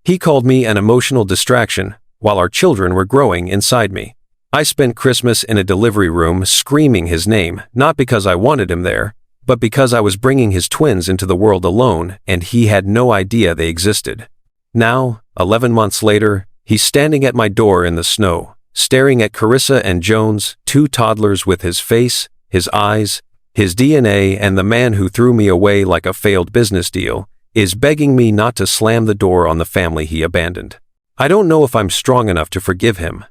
He called me an emotional distraction while our children were growing inside me. I spent Christmas in a delivery room screaming his name, not because I wanted him there, but because I was bringing his twins into the world alone and he had no idea they existed. Now, 11 months later, he's standing at my door in the snow, staring at Carissa and Jones, 2 toddlers with his face, his eyes, his DNA, and the man who threw me away like a failed business deal is begging me not to slam the door on the family he abandoned. I don't know if I'm strong enough to forgive him,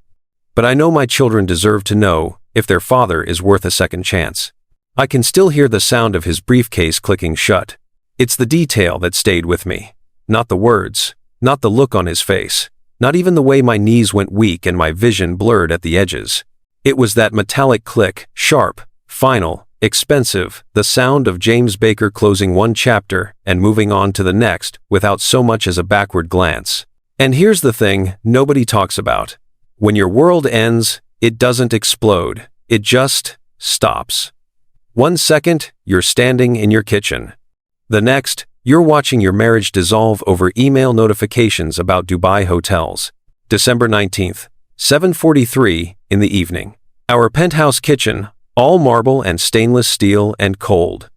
but I know my children deserve to know if their father is worth a second chance. I can still hear the sound of his briefcase clicking shut. It's the detail that stayed with me, not the words, not the look on his face, not even the way my knees went weak and my vision blurred at the edges. It was that metallic click, sharp, final, expensive, the sound of James Baker closing one chapter and moving on to the next without so much as a backward glance. And here's the thing nobody talks about. When your world ends, it doesn't explode. It just stops. 1 second, you're standing in your kitchen. The next, you're watching your marriage dissolve over email notifications about Dubai hotels. December 19th, 7:43 in the evening. Our penthouse kitchen, all marble and stainless steel and cold,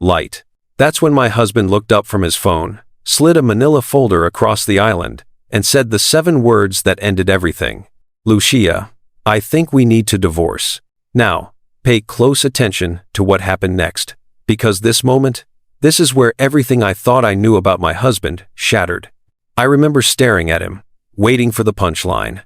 light. That's when my husband looked up from his phone, slid a manila folder across the island, and said the 7 words that ended everything. Lucia, I think we need to divorce. Now, pay close attention to what happened next, because this moment, this is where everything I thought I knew about my husband shattered. I remember staring at him, waiting for the punchline,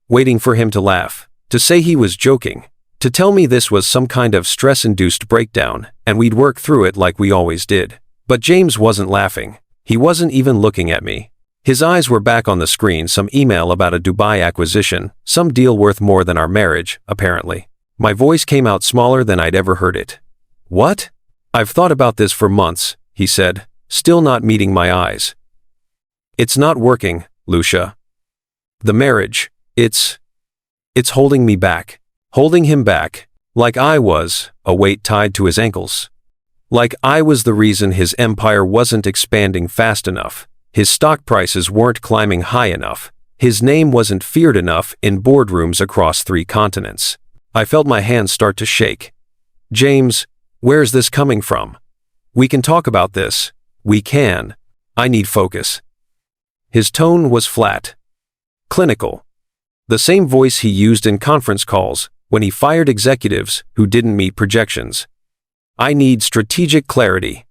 waiting for him to laugh, to say he was joking, to tell me this was some kind of stress-induced breakdown and we'd work through it like we always did. But James wasn't laughing. He wasn't even looking at me. His eyes were back on the screen, some email about a Dubai acquisition, some deal worth more than our marriage, apparently. My voice came out smaller than I'd ever heard it. What? I've thought about this for months, he said, still not meeting my eyes. It's not working, Lucia. The marriage, it's holding me back, holding him back, like I was, a weight tied to his ankles. Like I was the reason his empire wasn't expanding fast enough, his stock prices weren't climbing high enough, his name wasn't feared enough in boardrooms across 3 continents. I felt my hands start to shake. James, where's this coming from? We can talk about this. We can. I need focus. His tone was flat, clinical. The same voice he used in conference calls when he fired executives who didn't meet projections. I need strategic clarity.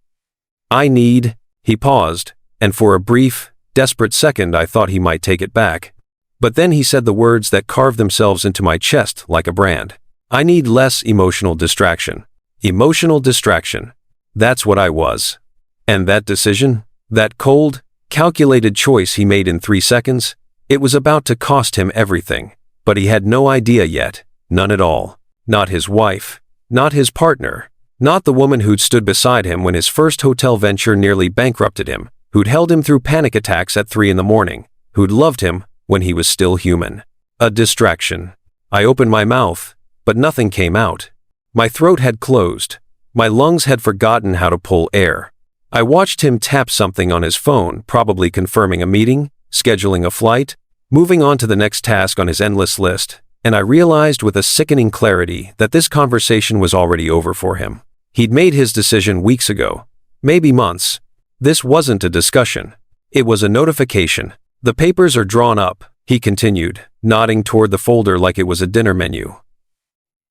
He paused, and for a brief, desperate second I thought he might take it back. But then he said the words that carved themselves into my chest like a brand. I need less emotional distraction. Emotional distraction. That's what I was. And that decision, that cold, calculated choice he made in 3 seconds, it was about to cost him everything. But he had no idea yet, none at all. Not his wife, not his partner, not the woman who'd stood beside him when his first hotel venture nearly bankrupted him, who'd held him through panic attacks at 3 a.m, who'd loved him when he was still human. A distraction. I opened my mouth, but nothing came out. My throat had closed. My lungs had forgotten how to pull air. I watched him tap something on his phone, probably confirming a meeting, scheduling a flight, moving on to the next task on his endless list, and I realized with a sickening clarity that this conversation was already over for him. He'd made his decision weeks ago, maybe months. This wasn't a discussion. It was a notification. The papers are drawn up, he continued, nodding toward the folder like it was a dinner menu.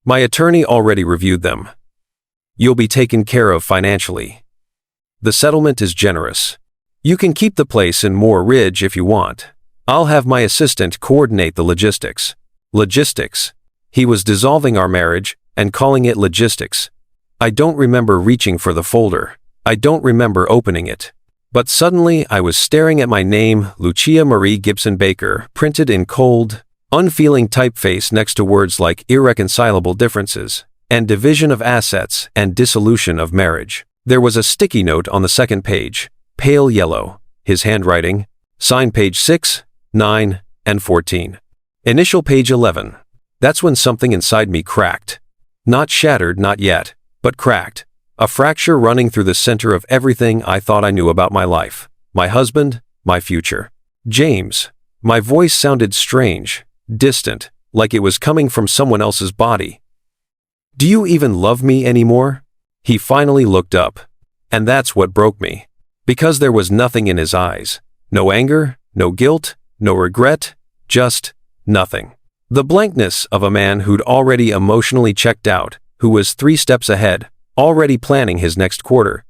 My attorney already reviewed them. You'll be taken care of financially. The settlement is generous. You can keep the place in Moore Ridge if you want. I'll have my assistant coordinate the logistics. Logistics. He was dissolving our marriage and calling it logistics. I don't remember reaching for the folder. I don't remember opening it. But suddenly I was staring at my name, Lucia Marie Gibson Baker, printed in cold, unfeeling typeface next to words like irreconcilable differences, and division of assets and dissolution of marriage. There was a sticky note on the second page, pale yellow, his handwriting, sign page 6, 9, and 14. Initial page 11. That's when something inside me cracked. Not shattered, not yet, but cracked. A fracture running through the center of everything I thought I knew about my life, my husband, my future. James. My voice sounded strange, distant, like it was coming from someone else's body. Do you even love me anymore? He finally looked up. And that's what broke me. Because there was nothing in his eyes. No anger, no guilt, no regret, just nothing. The blankness of a man who'd already emotionally checked out, who was 3 steps ahead, already planning his next quarter,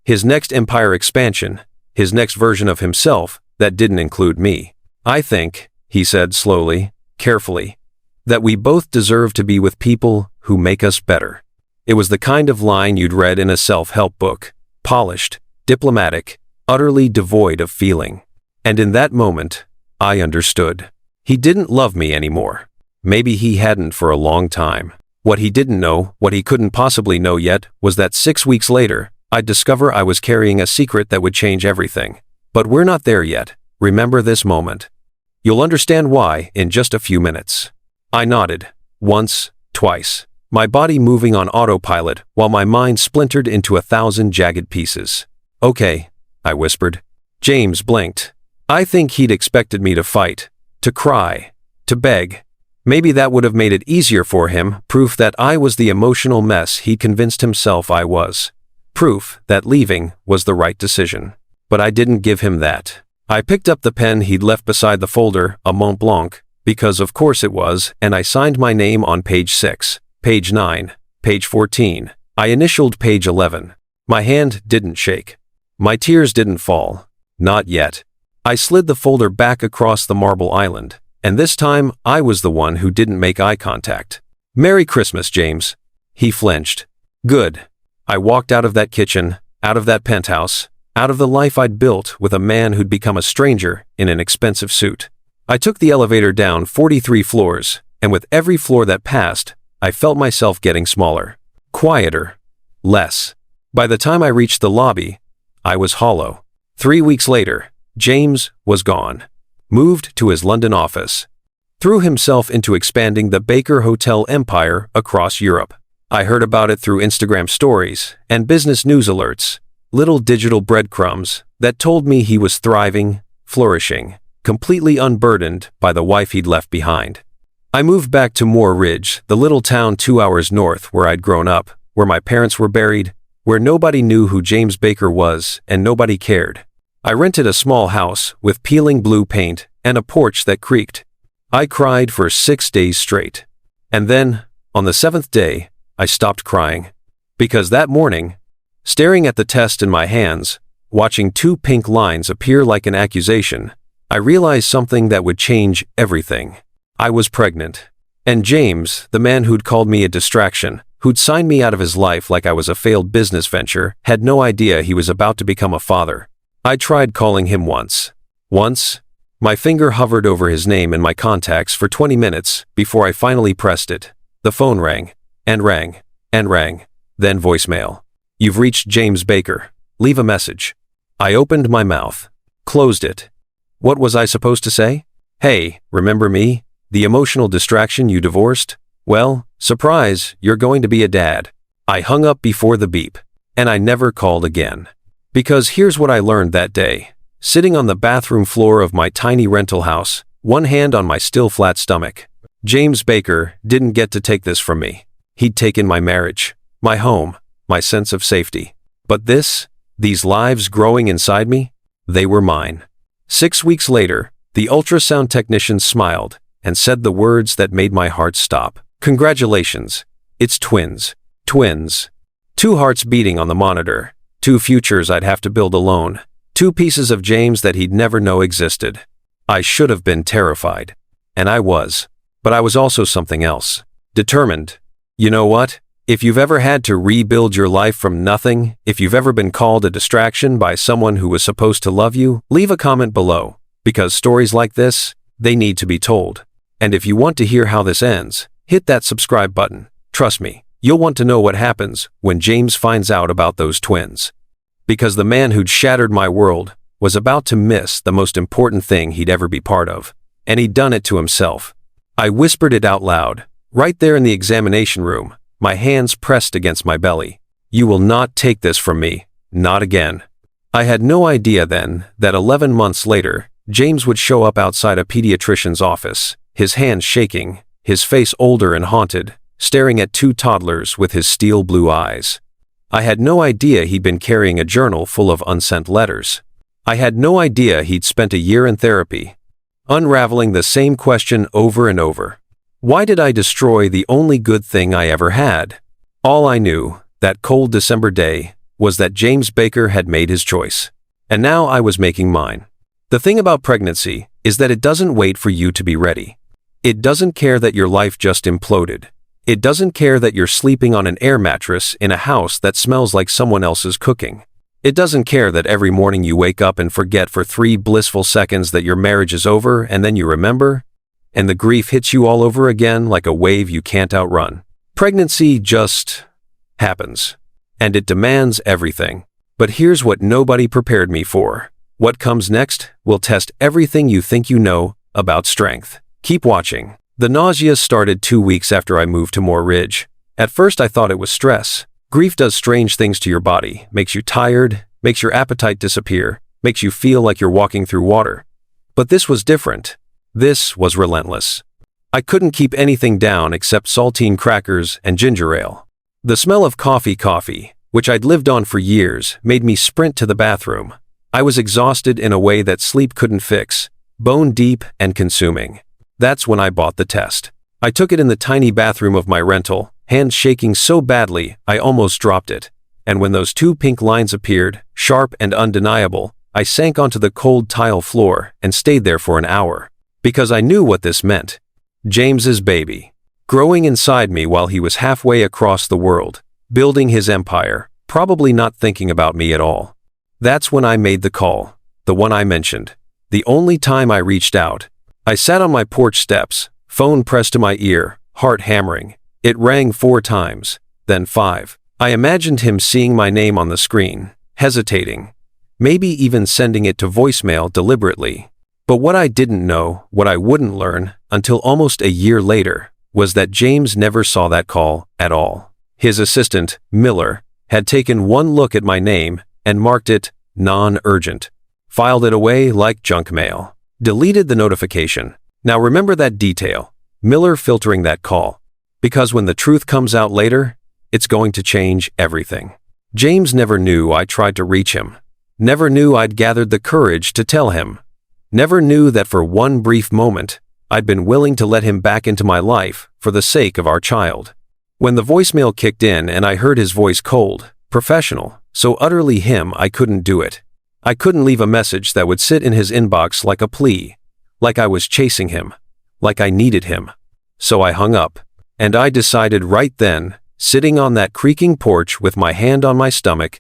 his next empire expansion, his next version of himself that didn't include me. I think, he said slowly, carefully, that we both deserve to be with people who make us better. It was the kind of line you'd read in a self-help book, polished, diplomatic, utterly devoid of feeling. And in that moment, I understood. He didn't love me anymore. Maybe he hadn't for a long time. What he didn't know, what he couldn't possibly know yet, was that 6 weeks later, I'd discover I was carrying a secret that would change everything. But we're not there yet. Remember this moment. You'll understand why in just a few minutes. I nodded. Once, twice. My body moving on autopilot while my mind splintered into 1,000 jagged pieces. Okay, I whispered. James blinked. I think he'd expected me to fight, to cry, to beg. Maybe that would have made it easier for him, proof that I was the emotional mess he convinced himself I was. Proof that leaving was the right decision. But I didn't give him that. I picked up the pen he'd left beside the folder, a Mont Blanc, because of course it was, and I signed my name on page 6, page 9, page 14. I initialed page 11. My hand didn't shake. My tears didn't fall. Not yet. I slid the folder back across the marble island, and this time I was the one who didn't make eye contact. Merry Christmas, James. He flinched. Good. I walked out of that kitchen, out of that penthouse, out of the life I'd built with a man who'd become a stranger in an expensive suit. I took the elevator down 43 floors, and with every floor that passed, I felt myself getting smaller, quieter, less. By the time I reached the lobby, I was hollow. 3 weeks later, James was gone. Moved to his London office. Threw himself into expanding the Baker Hotel empire across Europe. I heard about it through Instagram stories and business news alerts, little digital breadcrumbs that told me he was thriving, flourishing, completely unburdened by the wife he'd left behind. I moved back to Moor Ridge, the little town 2 hours north where I'd grown up, where my parents were buried, where nobody knew who James Baker was and nobody cared. I rented a small house with peeling blue paint and a porch that creaked. I cried for 6 days straight. And then, on the 7th day, I stopped crying. Because that morning, staring at the test in my hands, watching 2 pink lines appear like an accusation, I realized something that would change everything. I was pregnant. And James, the man who'd called me a distraction, who'd signed me out of his life like I was a failed business venture, had no idea he was about to become a father. I tried calling him once. Once, my finger hovered over his name in my contacts for 20 minutes before I finally pressed it. The phone rang, and rang, and rang. Then voicemail. You've reached James Baker. Leave a message. I opened my mouth. Closed it. What was I supposed to say? Hey, remember me? The emotional distraction you divorced? Well, surprise, you're going to be a dad. I hung up before the beep. And I never called again. Because here's what I learned that day. Sitting on the bathroom floor of my tiny rental house, one hand on my still flat stomach. James Baker didn't get to take this from me. He'd taken my marriage, my home, my sense of safety. But these lives growing inside me, they were mine. 6 weeks later, the ultrasound technician smiled and said the words that made my heart stop. Congratulations. It's twins. Twins. 2 hearts beating on the monitor. 2 futures I'd have to build alone. 2 pieces of James that he'd never know existed. I should have been terrified. And I was. But I was also something else. Determined. You know what? If you've ever had to rebuild your life from nothing, if you've ever been called a distraction by someone who was supposed to love you, leave a comment below. Because stories like this, they need to be told. And if you want to hear how this ends, hit that subscribe button. Trust me, you'll want to know what happens when James finds out about those twins. Because the man who'd shattered my world was about to miss the most important thing he'd ever be part of. And he'd done it to himself. I whispered it out loud, right there in the examination room, my hands pressed against my belly. You will not take this from me, not again. I had no idea then that 11 months later, James would show up outside a pediatrician's office, his hands shaking, his face older and haunted, staring at two toddlers with his steel blue eyes. I had no idea he'd been carrying a journal full of unsent letters. I had no idea he'd spent a year in therapy, unraveling the same question over and over. Why did I destroy the only good thing I ever had? All I knew, that cold December day, was that James Baker had made his choice. And now I was making mine. The thing about pregnancy is that it doesn't wait for you to be ready. It doesn't care that your life just imploded. It doesn't care that you're sleeping on an air mattress in a house that smells like someone else's cooking. It doesn't care that every morning you wake up and forget for 3 blissful seconds that your marriage is over and then you remember, and the grief hits you all over again like a wave you can't outrun. Pregnancy just happens. And it demands everything. But here's what nobody prepared me for. What comes next will test everything you think you know about strength. Keep watching. The nausea started 2 weeks after I moved to Moore Ridge. At first I thought it was stress. Grief does strange things to your body, makes you tired, makes your appetite disappear, makes you feel like you're walking through water. But this was different. This was relentless. I couldn't keep anything down except saltine crackers and ginger ale. The smell of coffee, which I'd lived on for years, made me sprint to the bathroom. I was exhausted in a way that sleep couldn't fix, bone deep and consuming. That's when I bought the test. I took it in the tiny bathroom of my rental, hands shaking so badly I almost dropped it. And when those 2 pink lines appeared, sharp and undeniable, I sank onto the cold tile floor and stayed there for an hour. Because I knew what this meant. James's baby. Growing inside me while he was halfway across the world, building his empire, probably not thinking about me at all. That's when I made the call, the one I mentioned. The only time I reached out. I sat on my porch steps, phone pressed to my ear, heart hammering. It rang 4 times, then 5. I imagined him seeing my name on the screen, hesitating, maybe even sending it to voicemail deliberately. But what I didn't know, what I wouldn't learn, until almost a year later, was that James never saw that call at all. His assistant, Miller, had taken one look at my name and marked it non-urgent, filed it away like junk mail, deleted the notification. Now remember that detail, Miller filtering that call, because when the truth comes out later, it's going to change everything. James never knew I tried to reach him, never knew I'd gathered the courage to tell him, never knew that for one brief moment, I'd been willing to let him back into my life for the sake of our child. When the voicemail kicked in and I heard his voice cold, professional, so utterly him I couldn't do it. I couldn't leave a message that would sit in his inbox like a plea, like I was chasing him, like I needed him. So I hung up, and I decided right then, sitting on that creaking porch with my hand on my stomach,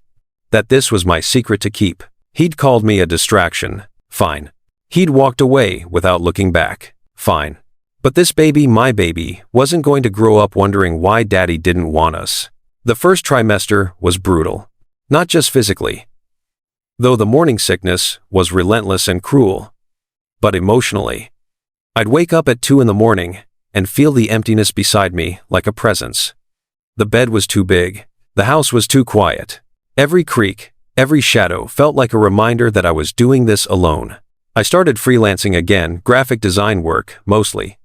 that this was my secret to keep. He'd called me a distraction, fine. He'd walked away without looking back, fine. But this baby, my baby, wasn't going to grow up wondering why daddy didn't want us. The first trimester was brutal. Not just physically, though the morning sickness was relentless and cruel, but emotionally. I'd wake up at 2 in the morning and feel the emptiness beside me like a presence. The bed was too big. The house was too quiet. Every creak, every shadow felt like a reminder that I was doing this alone. I started freelancing again, graphic design work, mostly.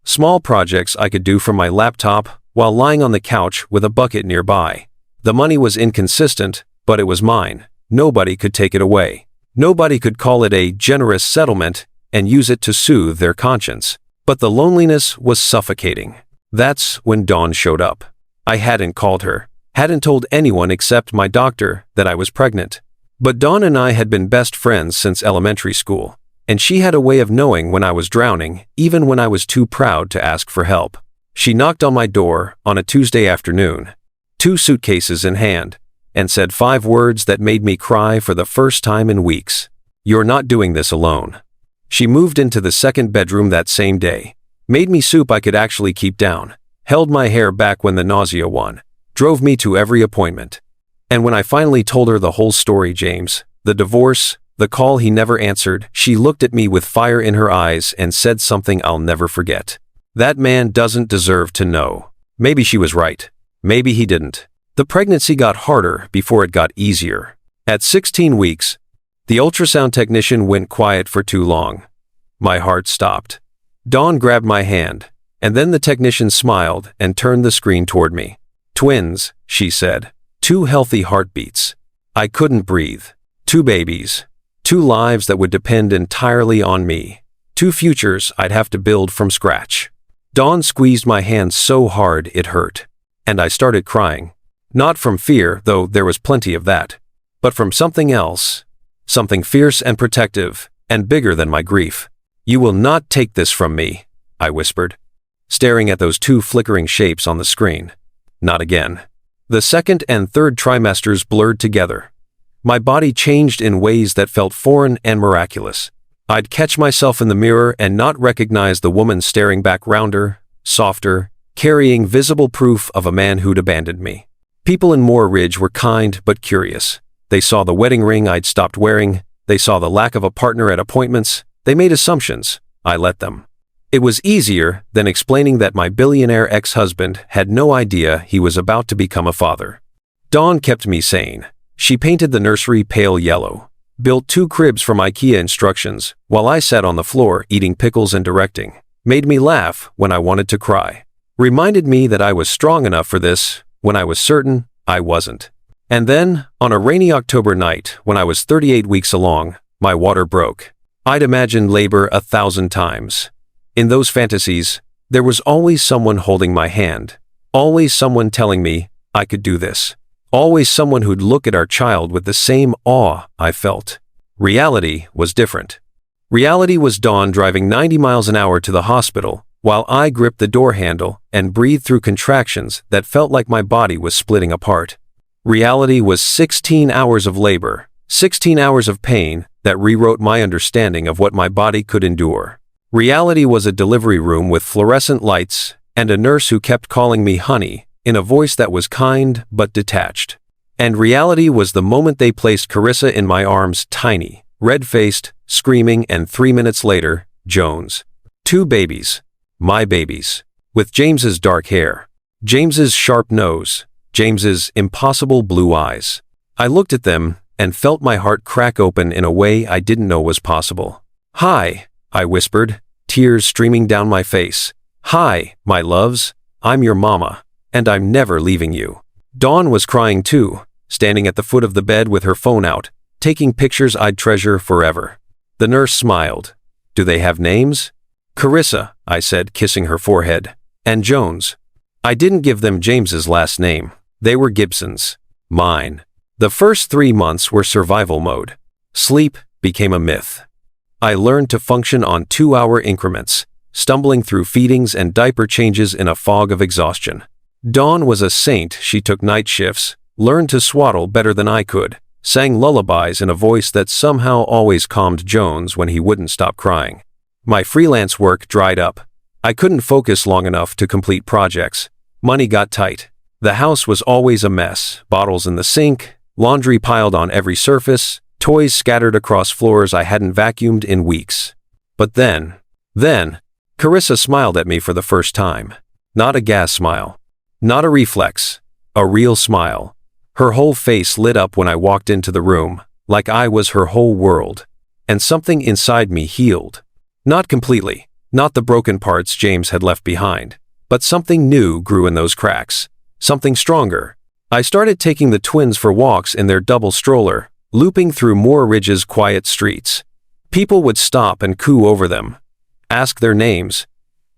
Small projects I could do from my laptop while lying on the couch with a bucket nearby. The money was inconsistent, but it was mine. Nobody could take it away. Nobody could call it a generous settlement and use it to soothe their conscience. But the loneliness was suffocating. That's when Dawn showed up. I hadn't called her, hadn't told anyone except my doctor that I was pregnant. But Dawn and I had been best friends since elementary school, and she had a way of knowing when I was drowning, even when I was too proud to ask for help. She knocked on my door on a Tuesday afternoon, 2 suitcases in hand, and said 5 words that made me cry for the first time in weeks. "You're not doing this alone." She moved into the 2nd bedroom that same day, made me soup I could actually keep down, held my hair back when the nausea won, drove me to every appointment. And when I finally told her the whole story, James, the divorce, the call he never answered, she looked at me with fire in her eyes and said something I'll never forget. "That man doesn't deserve to know." Maybe she was right. Maybe he didn't. The pregnancy got harder before it got easier. At 16 weeks, The ultrasound technician went quiet for too long. My heart stopped. Dawn grabbed my hand, and then the technician smiled and turned the screen toward me. Twins, she said. 2 healthy heartbeats. I couldn't breathe. 2 babies. 2 lives that would depend entirely on me. 2 futures I'd have to build from scratch. Dawn squeezed my hand so hard it hurt. And I started crying. Not from fear, though there was plenty of that, but from something else. Something fierce and protective, and bigger than my grief. You will not take this from me, I whispered, staring at those 2 flickering shapes on the screen. Not again. The second and third trimesters blurred together. My body changed in ways that felt foreign and miraculous. I'd catch myself in the mirror and not recognize the woman staring back rounder, softer, carrying visible proof of a man who'd abandoned me. People in Moore Ridge were kind but curious. They saw the wedding ring I'd stopped wearing. They saw the lack of a partner at appointments. They made assumptions. I let them. It was easier than explaining that my billionaire ex-husband had no idea he was about to become a father. Dawn kept me sane. She painted the nursery pale yellow, built 2 cribs from IKEA instructions, while I sat on the floor eating pickles and directing, made me laugh when I wanted to cry, reminded me that I was strong enough for this when I was certain I wasn't. And then, on a rainy October night when I was 38 weeks along, my water broke. I'd imagined labor 1,000 times. In those fantasies, there was always someone holding my hand, always someone telling me I could do this, always someone who'd look at our child with the same awe I felt. Reality was different. Reality was Dawn driving 90 miles an hour to the hospital, while I gripped the door handle and breathed through contractions that felt like my body was splitting apart. Reality was 16 hours of labor, 16 hours of pain that rewrote my understanding of what my body could endure. Reality was a delivery room with fluorescent lights and a nurse who kept calling me honey in a voice that was kind but detached. And reality was the moment they placed Carissa in my arms, tiny, red-faced, screaming, and 3 minutes later, Jones. 2 babies. My babies. With James's dark hair, James's sharp nose, James's impossible blue eyes. I looked at them and felt my heart crack open in a way I didn't know was possible. Hi, I whispered, tears streaming down my face. Hi, my loves, I'm your mama, and I'm never leaving you. Dawn was crying too, standing at the foot of the bed with her phone out, taking pictures I'd treasure forever. The nurse smiled. Do they have names? Carissa, I said, kissing her forehead. And Jones. I didn't give them James's last name. They were Gibson's. Mine. The first 3 months were survival mode. Sleep became a myth. I learned to function on 2-hour increments, stumbling through feedings and diaper changes in a fog of exhaustion. Dawn was a saint. She took night shifts, learned to swaddle better than I could, sang lullabies in a voice that somehow always calmed Jones when he wouldn't stop crying. My freelance work dried up. I couldn't focus long enough to complete projects. Money got tight. The house was always a mess, bottles in the sink, laundry piled on every surface, toys scattered across floors I hadn't vacuumed in weeks. But then, Carissa smiled at me for the first time. Not a gas smile. Not a reflex. A real smile. Her whole face lit up when I walked into the room, like I was her whole world. And something inside me healed. Not completely. Not the broken parts James had left behind. But something new grew in those cracks. Something stronger. I started taking the twins for walks in their double stroller, looping through Moore Ridge's quiet streets. People would stop and coo over them, ask their names,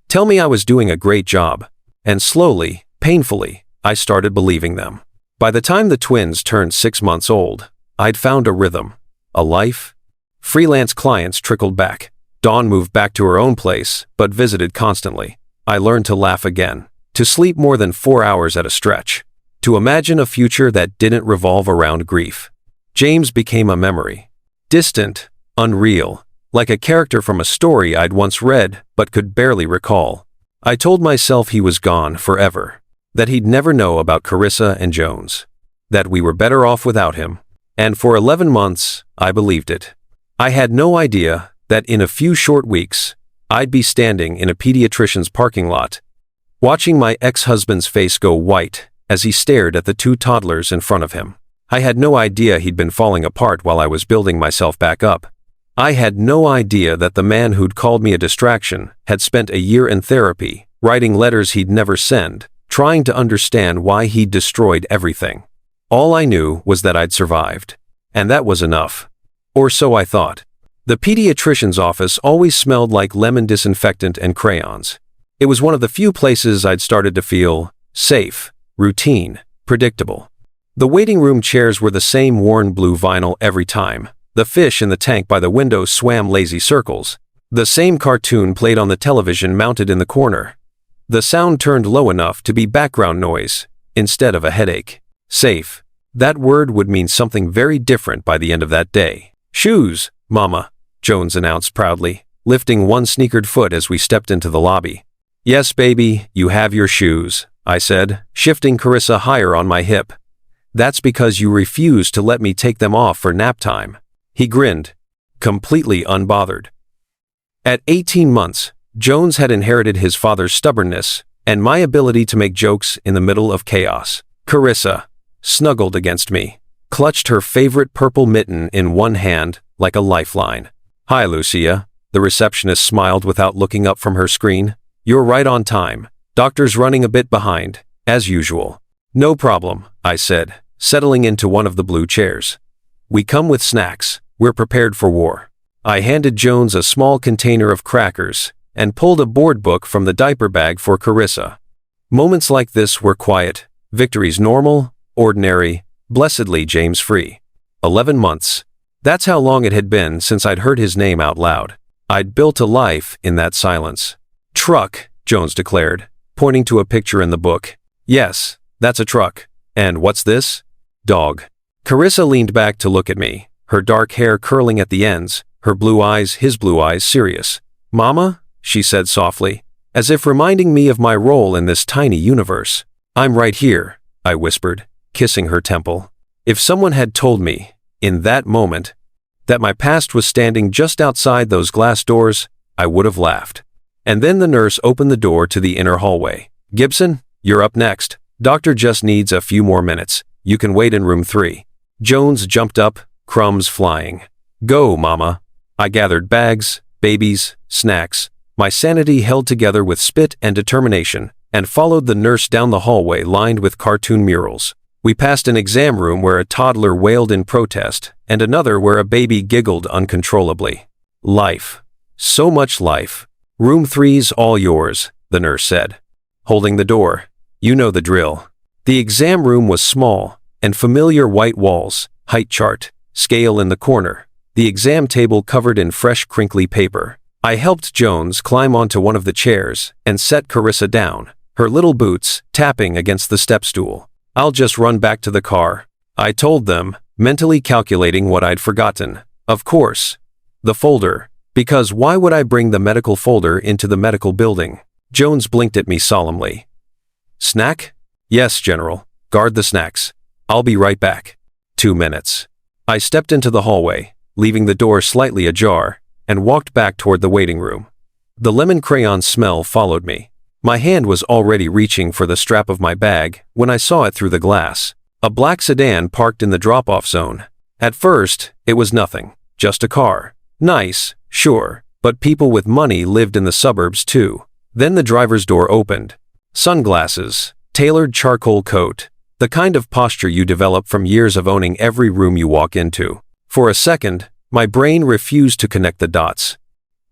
tell me I was doing a great job. And slowly, painfully, I started believing them. By the time the twins turned 6 months old, I'd found a rhythm, a life. Freelance clients trickled back. Dawn moved back to her own place, but visited constantly. I learned to laugh again, to sleep more than 4 hours at a stretch, to imagine a future that didn't revolve around grief. James became a memory. Distant, unreal, like a character from a story I'd once read but could barely recall. I told myself he was gone forever, that he'd never know about Carissa and Jones, that we were better off without him. And for 11 months, I believed it. I had no idea that in a few short weeks, I'd be standing in a pediatrician's parking lot, watching my ex-husband's face go white as he stared at the 2 toddlers in front of him. I had no idea he'd been falling apart while I was building myself back up. I had no idea that the man who'd called me a distraction had spent a year in therapy, writing letters he'd never send, trying to understand why he'd destroyed everything. All I knew was that I'd survived. And that was enough. Or so I thought. The pediatrician's office always smelled like lemon disinfectant and crayons. It was one of the few places I'd started to feel safe, routine, predictable. The waiting room chairs were the same worn blue vinyl every time. The fish in the tank by the window swam lazy circles. The same cartoon played on the television mounted in the corner. The sound turned low enough to be background noise, instead of a headache. Safe. That word would mean something very different by the end of that day. "Shoes, Mama," Jones announced proudly, lifting one sneakered foot as we stepped into the lobby. "Yes, baby, you have your shoes," I said, shifting Carissa higher on my hip. "That's because you refused to let me take them off for nap time." He grinned, completely unbothered. At 18 months, Jones had inherited his father's stubbornness and my ability to make jokes in the middle of chaos. Carissa snuggled against me, clutched her favorite purple mitten in one hand like a lifeline. "Hi, Lucia," the receptionist smiled without looking up from her screen. "You're right on time. Doctor's running a bit behind, as usual." "No problem," I said, settling into one of the blue chairs. "We come with snacks. We're prepared for war." I handed Jones a small container of crackers and pulled a board book from the diaper bag for Carissa. Moments like this were quiet, victories normal, ordinary, blessedly James-free. 11 months. That's how long it had been since I'd heard his name out loud. I'd built a life in that silence. "Truck," Jones declared, pointing to a picture in the book. "Yes, that's a truck. And what's this?" "Dog." Carissa leaned back to look at me, her dark hair curling at the ends, her blue eyes, his blue eyes, serious. "Mama?" she said softly, as if reminding me of my role in this tiny universe. "I'm right here," I whispered, kissing her temple. If someone had told me, in that moment, that my past was standing just outside those glass doors, I would have laughed. And then the nurse opened the door to the inner hallway. "Gibson, you're up next. Doctor just needs a few more minutes. You can wait in room 3. Jones jumped up, crumbs flying. "Go, Mama." I gathered bags, babies, snacks, my sanity held together with spit and determination, and followed the nurse down the hallway lined with cartoon murals. We passed an exam room where a toddler wailed in protest, and another where a baby giggled uncontrollably. Life. So much life. "Room 3's all yours," the nurse said, holding the door. "You know the drill." The exam room was small, and familiar white walls, height chart, scale in the corner, the exam table covered in fresh crinkly paper. I helped Jones climb onto one of the chairs and set Carissa down, her little boots tapping against the step stool. "I'll just run back to the car," I told them, mentally calculating what I'd forgotten. Of course, the folder, because why would I bring the medical folder into the medical building? Jones blinked at me solemnly. "Snack?" "Yes, General. Guard the snacks. I'll be right back." 2 minutes. I stepped into the hallway, leaving the door slightly ajar, and walked back toward the waiting room. The lemon crayon smell followed me. My hand was already reaching for the strap of my bag when I saw it through the glass. A black sedan parked in the drop-off zone. At first, it was nothing, just a car. Nice, sure, but people with money lived in the suburbs too. Then the driver's door opened. Sunglasses, tailored charcoal coat, the kind of posture you develop from years of owning every room you walk into. For a second, my brain refused to connect the dots.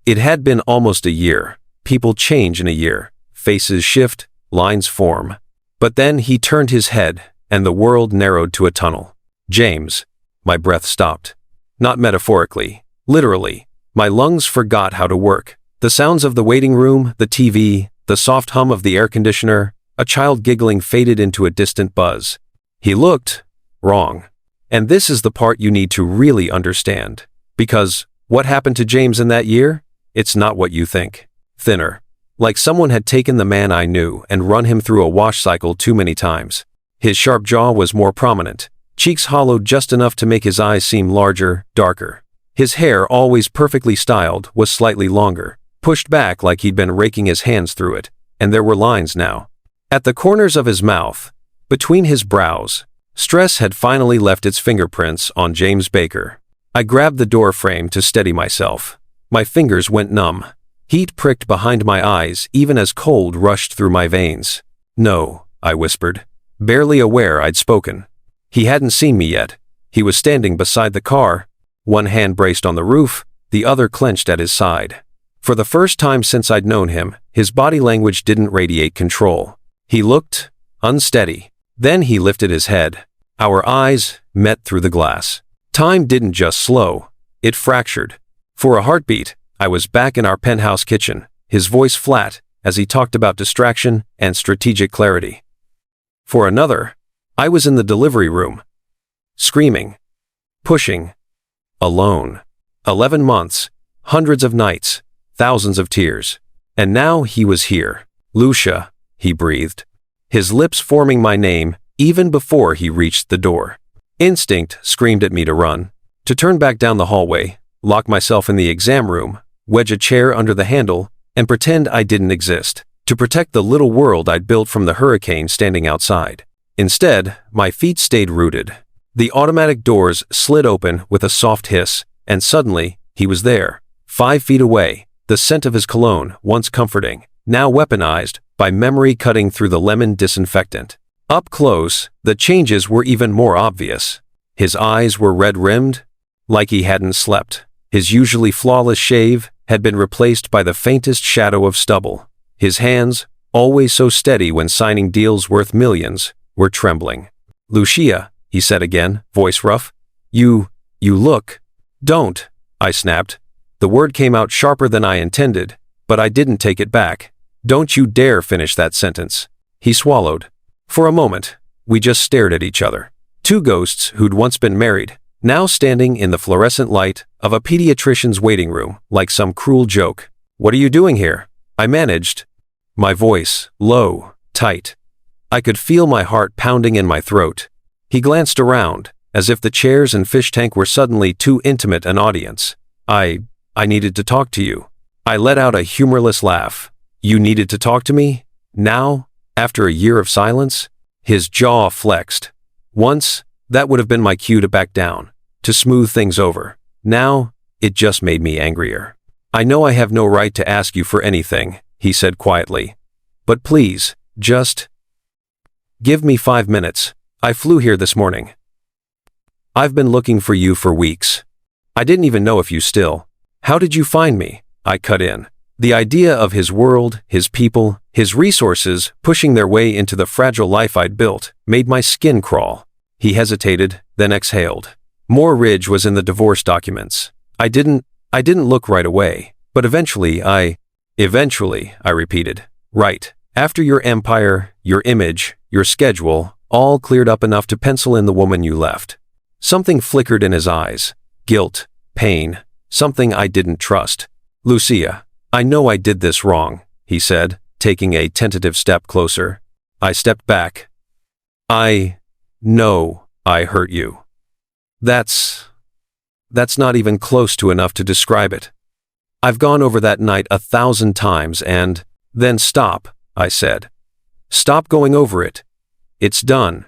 It had been almost a year. People change in a year. Faces shift, lines form. But then he turned his head, and the world narrowed to a tunnel. "James." My breath stopped. Not metaphorically, literally. My lungs forgot how to work. The sounds of the waiting room, the TV, the soft hum of the air conditioner, a child giggling faded into a distant buzz. He looked wrong. And this is the part you need to really understand. Because what happened to James in that year? It's not what you think. Thinner. Like someone had taken the man I knew and run him through a wash cycle too many times. His sharp jaw was more prominent, cheeks hollowed just enough to make his eyes seem larger, darker. His hair, always perfectly styled, was slightly longer, pushed back like he'd been raking his hands through it, and there were lines now. At the corners of his mouth, between his brows, Stress had finally left its fingerprints on James Baker. I grabbed the door frame to steady myself. My fingers went numb. Heat pricked behind my eyes even as cold rushed through my veins. "No," I whispered, barely aware I'd spoken. He hadn't seen me yet. He was standing beside the car, one hand braced on the roof, the other clenched at his side. For the first time since I'd known him, his body language didn't radiate control. He looked unsteady. Then he lifted his head. Our eyes met through the glass. Time didn't just slow, it fractured. For a heartbeat, I was back in our penthouse kitchen, his voice flat as he talked about distraction and strategic clarity. For another, I was in the delivery room, screaming, pushing, alone. 11 months, hundreds of nights, thousands of tears. And now he was here. "Lucia," he breathed, his lips forming my name even before he reached the door. Instinct screamed at me to run, to turn back down the hallway, lock myself in the exam room, wedge a chair under the handle, and pretend I didn't exist, to protect the little world I'd built from the hurricane standing outside. Instead, my feet stayed rooted. The automatic doors slid open with a soft hiss, and suddenly, he was there, 5 feet away, the scent of his cologne, once comforting, now weaponized by memory cutting through the lemon disinfectant. Up close, the changes were even more obvious. His eyes were red-rimmed, like he hadn't slept. His usually flawless shave had been replaced by the faintest shadow of stubble. His hands, always so steady when signing deals worth millions, were trembling. "Lucia," he said again, voice rough. You look." "Don't," I snapped. The word came out sharper than I intended, but I didn't take it back. "Don't you dare finish that sentence." He swallowed. For a moment, we just stared at each other. Two ghosts who'd once been married, now standing in the fluorescent light of a pediatrician's waiting room like some cruel joke. "What are you doing here?" I managed, my voice low, tight. I could feel my heart pounding in my throat. He glanced around, as if the chairs and fish tank were suddenly too intimate an audience. I needed to talk to you." I let out a humorless laugh. "You needed to talk to me? Now? After a year of silence?" His jaw flexed. Once, that would have been my cue to back down, to smooth things over. Now, it just made me angrier. "I know I have no right to ask you for anything," he said quietly. "But please, just give me 5 minutes. I flew here this morning. I've been looking for you for weeks. I didn't even know if you still." "How did you find me?" I cut in. The idea of his world, his people, his resources pushing their way into the fragile life I'd built made my skin crawl. He hesitated, then exhaled. "More Ridge was in the divorce documents. I didn't look right away, but eventually I repeated. "Right. After your empire, your image, your schedule, all cleared up enough to pencil in the woman you left." Something flickered in his eyes. Guilt, pain, something I didn't trust. "Lucia, I know I did this wrong," he said, taking a tentative step closer. I stepped back. "I know I hurt you. That's not even close to enough to describe it. I've gone over that night 1,000 times and..." "Then stop," I said. "Stop going over it. It's done.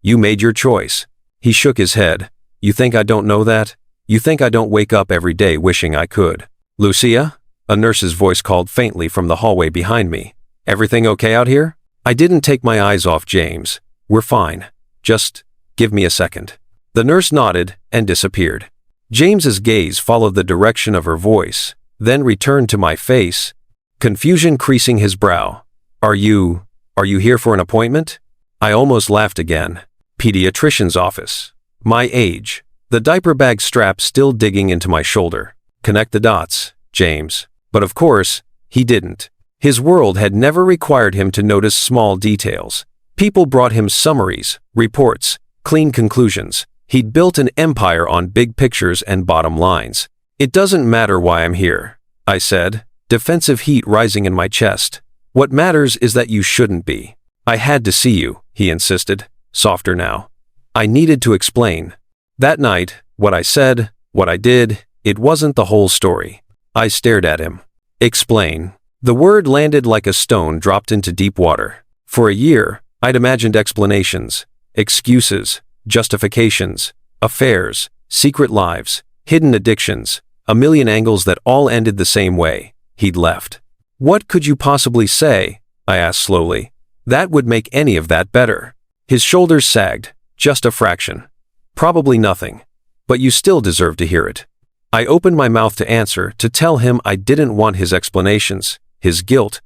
You made your choice." He shook his head. "You think I don't know that? You think I don't wake up every day wishing I could?" "Lucia?" A nurse's voice called faintly from the hallway behind me. "Everything okay out here?" I didn't take my eyes off James. "We're fine. Just give me a second." The nurse nodded and disappeared. James's gaze followed the direction of her voice, then returned to my face, confusion creasing his brow. Are you here for an appointment?" I almost laughed again. Pediatrician's office. My age. The diaper bag strap still digging into my shoulder. Connect the dots, James. But of course, he didn't. His world had never required him to notice small details. People brought him summaries, reports, clean conclusions. He'd built an empire on big pictures and bottom lines. "It doesn't matter why I'm here," I said, defensive heat rising in my chest. "What matters is that you shouldn't be." "I had to see you," he insisted, softer now. I needed to explain. That night, what I said, what I did, it wasn't the whole story. I stared at him. "Explain." The word landed like a stone dropped into deep water. For a year, I'd imagined explanations, excuses, justifications, affairs, secret lives, hidden addictions, a million angles that all ended the same way. He'd left. What could you possibly say? I asked slowly. That would make any of that better. His shoulders sagged, just a fraction. Probably nothing. But you still deserve to hear it. I opened my mouth to answer, to tell him I didn't want his explanations, his guilt,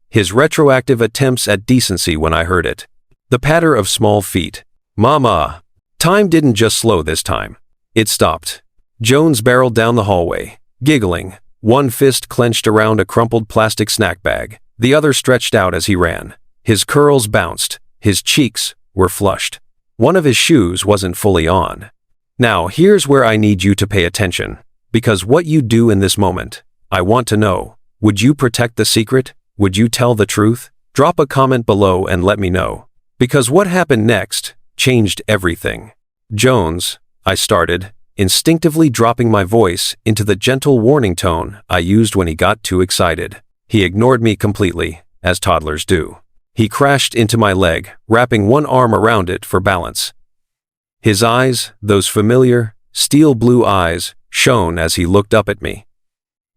his retroactive attempts at decency when I heard it. The patter of small feet. Mama! Time didn't just slow this time. It stopped. Jones barreled down the hallway, giggling, one fist clenched around a crumpled plastic snack bag, the other stretched out as he ran. His curls bounced, his cheeks were flushed. One of his shoes wasn't fully on. Now here's where I need you to pay attention. Because what you do in this moment, I want to know. Would you protect the secret? Would you tell the truth? Drop a comment below and let me know. Because what happened next changed everything. Jones, I started, instinctively dropping my voice into the gentle warning tone I used when he got too excited. He ignored me completely, as toddlers do. He crashed into my leg, wrapping one arm around it for balance. His eyes, those familiar, steel blue eyes, shone as he looked up at me.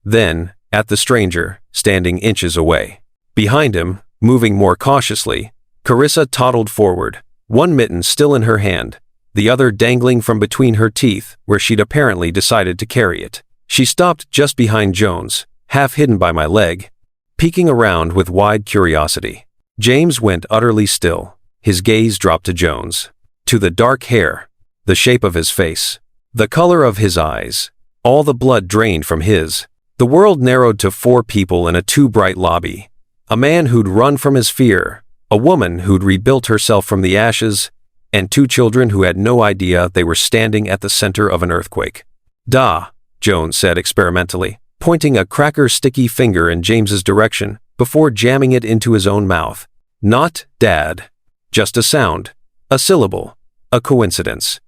Then, at the stranger, standing inches away. Behind him, moving more cautiously, Carissa toddled forward, one mitten still in her hand, the other dangling from between her teeth where she'd apparently decided to carry it. She stopped just behind Jones, half hidden by my leg, peeking around with wide curiosity. James went utterly still. His gaze dropped to Jones, to the dark hair, the shape of his face, the color of his eyes. All the blood drained from his. The world narrowed to 4 people in a too-bright lobby. A man who'd run from his fear, a woman who'd rebuilt herself from the ashes, and 2 children who had no idea they were standing at the center of an earthquake. "Da," Jones said experimentally, pointing a cracker-sticky finger in James's direction before jamming it into his own mouth. "Not Dad. Just a sound, a syllable, a coincidence."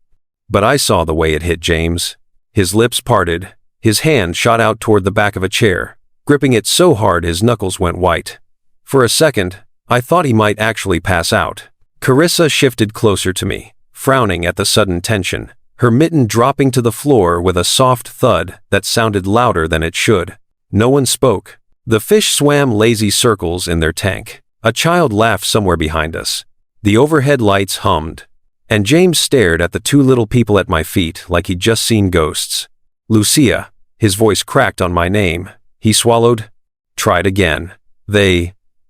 But I saw the way it hit James. His lips parted, his hand shot out toward the back of a chair, gripping it so hard his knuckles went white. For a second, I thought he might actually pass out. Carissa shifted closer to me, frowning at the sudden tension, her mitten dropping to the floor with a soft thud that sounded louder than it should. No one spoke. The fish swam lazy circles in their tank. A child laughed somewhere behind us. The overhead lights hummed. And James stared at the 2 little people at my feet like he'd just seen ghosts. "Lucia," his voice cracked on my name. He swallowed. Tried again.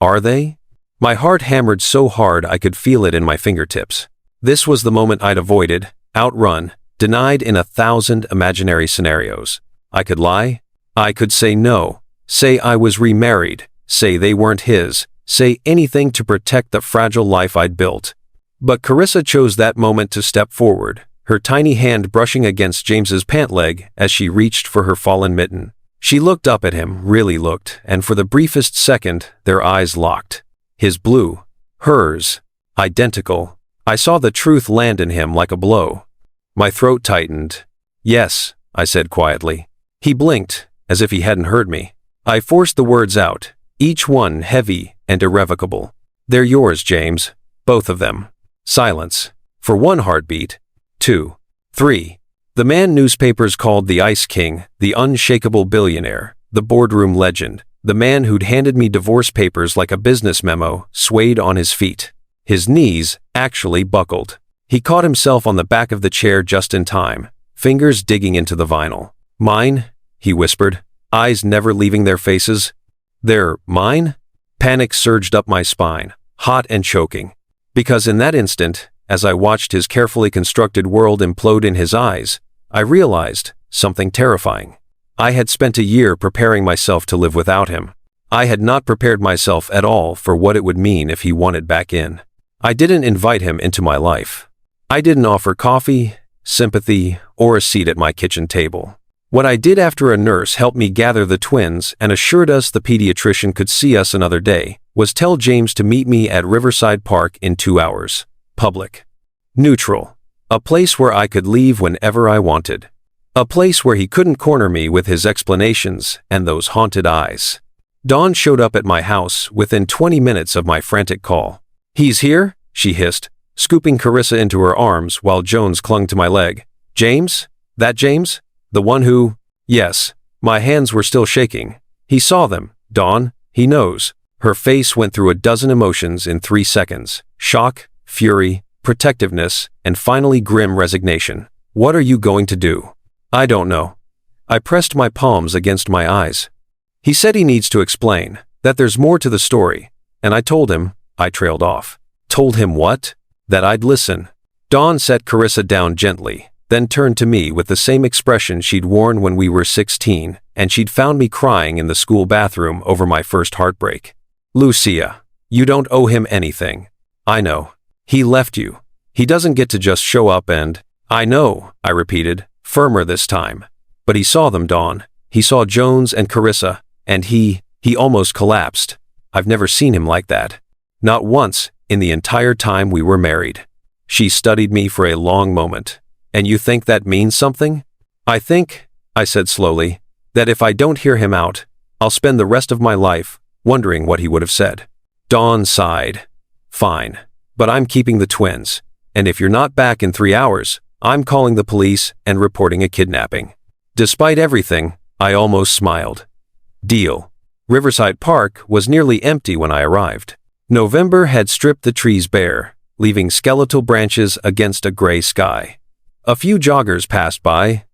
Are they? My heart hammered so hard I could feel it in my fingertips. This was the moment I'd avoided, outrun, denied in 1,000 imaginary scenarios. I could lie. I could say no. Say I was remarried. Say they weren't his. Say anything to protect the fragile life I'd built. But Carissa chose that moment to step forward, her tiny hand brushing against James's pant leg as she reached for her fallen mitten. She looked up at him, really looked, and for the briefest second, their eyes locked. His blue, hers, identical. I saw the truth land in him like a blow. My throat tightened. "Yes," I said quietly. He blinked, as if he hadn't heard me. I forced the words out, each one heavy and irrevocable. "They're yours, James. Both of them." Silence. For 1 heartbeat. 2. 3. The man newspapers called the Ice King, the unshakable billionaire, the boardroom legend, the man who'd handed me divorce papers like a business memo, swayed on his feet. His knees actually buckled. He caught himself on the back of the chair just in time, fingers digging into the vinyl. "Mine?" he whispered, eyes never leaving their faces. "They're mine?" Panic surged up my spine, hot and choking. Because in that instant, as I watched his carefully constructed world implode in his eyes, I realized something terrifying. I had spent a year preparing myself to live without him. I had not prepared myself at all for what it would mean if he wanted back in. I didn't invite him into my life. I didn't offer coffee, sympathy, or a seat at my kitchen table. What I did after a nurse helped me gather the twins and assured us the pediatrician could see us another day was tell James to meet me at Riverside Park in 2 hours. Public. Neutral. A place where I could leave whenever I wanted. A place where he couldn't corner me with his explanations and those haunted eyes. Dawn showed up at my house within 20 minutes of my frantic call. "He's here?" she hissed, scooping Carissa into her arms while Jones clung to my leg. James? That James? The one who… Yes. My hands were still shaking. He saw them, Dawn. He knows. Her face went through a dozen emotions in 3 seconds. Shock, fury, protectiveness, and finally grim resignation. What are you going to do? I don't know. I pressed my palms against my eyes. He said he needs to explain, that there's more to the story, and I told him. I trailed off. Told him what? That I'd listen. Dawn set Carissa down gently, then turned to me with the same expression she'd worn when we were 16, and she'd found me crying in the school bathroom over my first heartbreak. Lucia, you don't owe him anything. I know. He left you. He doesn't get to just show up and… I know, I repeated, firmer this time. But he saw them, Dawn. He saw Jones and Carissa, and he almost collapsed. I've never seen him like that. Not once, in the entire time we were married. She studied me for a long moment. And you think that means something? I think, I said slowly, that if I don't hear him out, I'll spend the rest of my life wondering what he would have said. Dawn sighed. Fine. But I'm keeping the twins. And if you're not back in 3 hours, I'm calling the police and reporting a kidnapping. Despite everything, I almost smiled. Deal. Riverside Park was nearly empty when I arrived. November had stripped the trees bare, leaving skeletal branches against a gray sky. A few joggers passed by,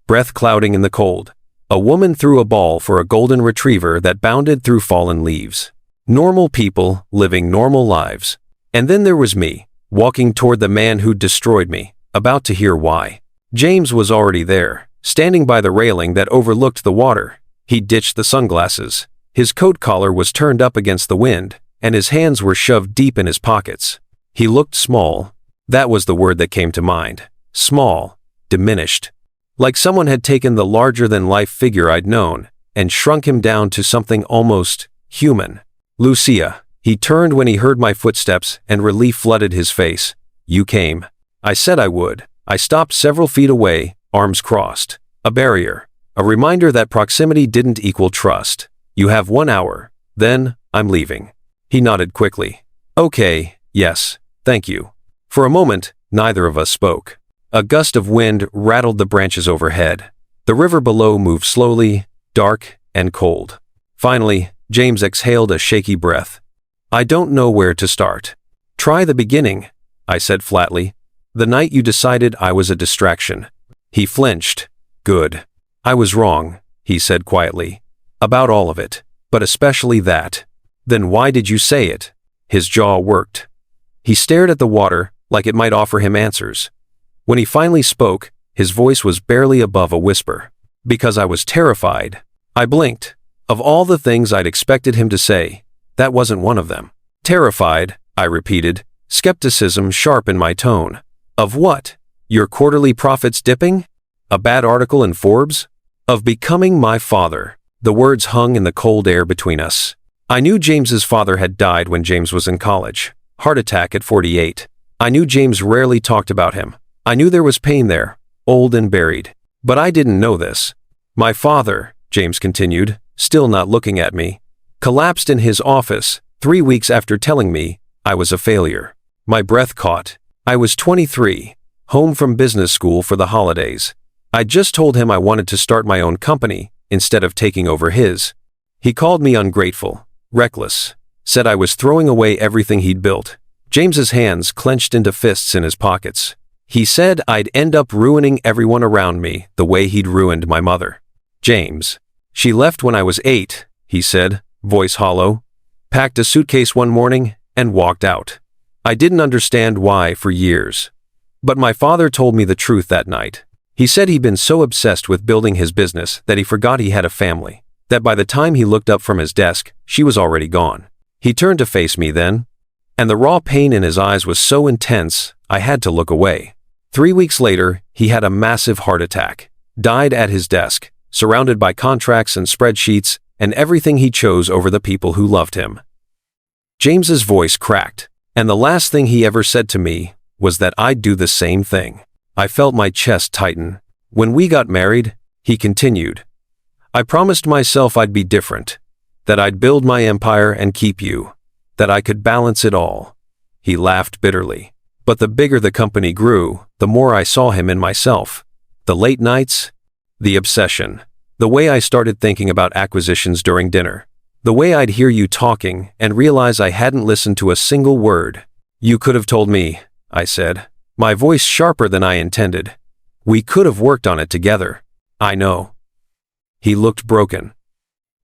breath clouding in the cold. A woman threw a ball for a golden retriever that bounded through fallen leaves. Normal people living normal lives. And then there was me, walking toward the man who'd destroyed me, about to hear why. James was already there, standing by the railing that overlooked the water. He'd ditched the sunglasses. His coat collar was turned up against the wind, and his hands were shoved deep in his pockets. He looked small. That was the word that came to mind. Small, diminished. Like someone had taken the larger-than-life figure I'd known and shrunk him down to something almost human. Lucia. He turned when he heard my footsteps and relief flooded his face. You came. I said I would. I stopped several feet away, arms crossed. A barrier. A reminder that proximity didn't equal trust. You have 1 hour. Then, I'm leaving. He nodded quickly. Okay, yes, thank you. For a moment, neither of us spoke. A gust of wind rattled the branches overhead. The river below moved slowly, dark and cold. Finally, James exhaled a shaky breath. I don't know where to start. Try the beginning, I said flatly. The night you decided I was a distraction. He flinched. Good. I was wrong, he said quietly. About all of it, but especially that. Then why did you say it? His jaw worked. He stared at the water like it might offer him answers. When he finally spoke, his voice was barely above a whisper. Because I was terrified. I blinked. Of all the things I'd expected him to say, that wasn't one of them. Terrified, I repeated, skepticism sharp in my tone. Of what? Your quarterly profits dipping? A bad article in Forbes? Of becoming my father. The words hung in the cold air between us. I knew James's father had died when James was in college. Heart attack at 48. I knew James rarely talked about him. I knew there was pain there, old and buried. But I didn't know this. My father, James continued, still not looking at me, collapsed in his office 3 weeks after telling me I was a failure. My breath caught. I was 23, home from business school for the holidays. I'd just told him I wanted to start my own company instead of taking over his. He called me ungrateful, reckless, said I was throwing away everything he'd built. James's hands clenched into fists in his pockets. He said I'd end up ruining everyone around me the way he'd ruined my mother. James. She left when I was 8, he said, voice hollow, packed a suitcase one morning and walked out. I didn't understand why for years. But my father told me the truth that night. He said he'd been so obsessed with building his business that he forgot he had a family, that by the time he looked up from his desk, she was already gone. He turned to face me then, and the raw pain in his eyes was so intense, I had to look away. 3 weeks later, he had a massive heart attack, died at his desk, surrounded by contracts and spreadsheets, and everything he chose over the people who loved him. James's voice cracked, and the last thing he ever said to me was that I'd do the same thing. I felt my chest tighten. When we got married, he continued, I promised myself I'd be different, that I'd build my empire and keep you, that I could balance it all. He laughed bitterly. But the bigger the company grew, the more I saw him in myself. The late nights, the obsession, the way I started thinking about acquisitions during dinner, the way I'd hear you talking and realize I hadn't listened to a single word. "You could have told me," I said, my voice sharper than I intended. "We could have worked on it together." "I know." He looked broken.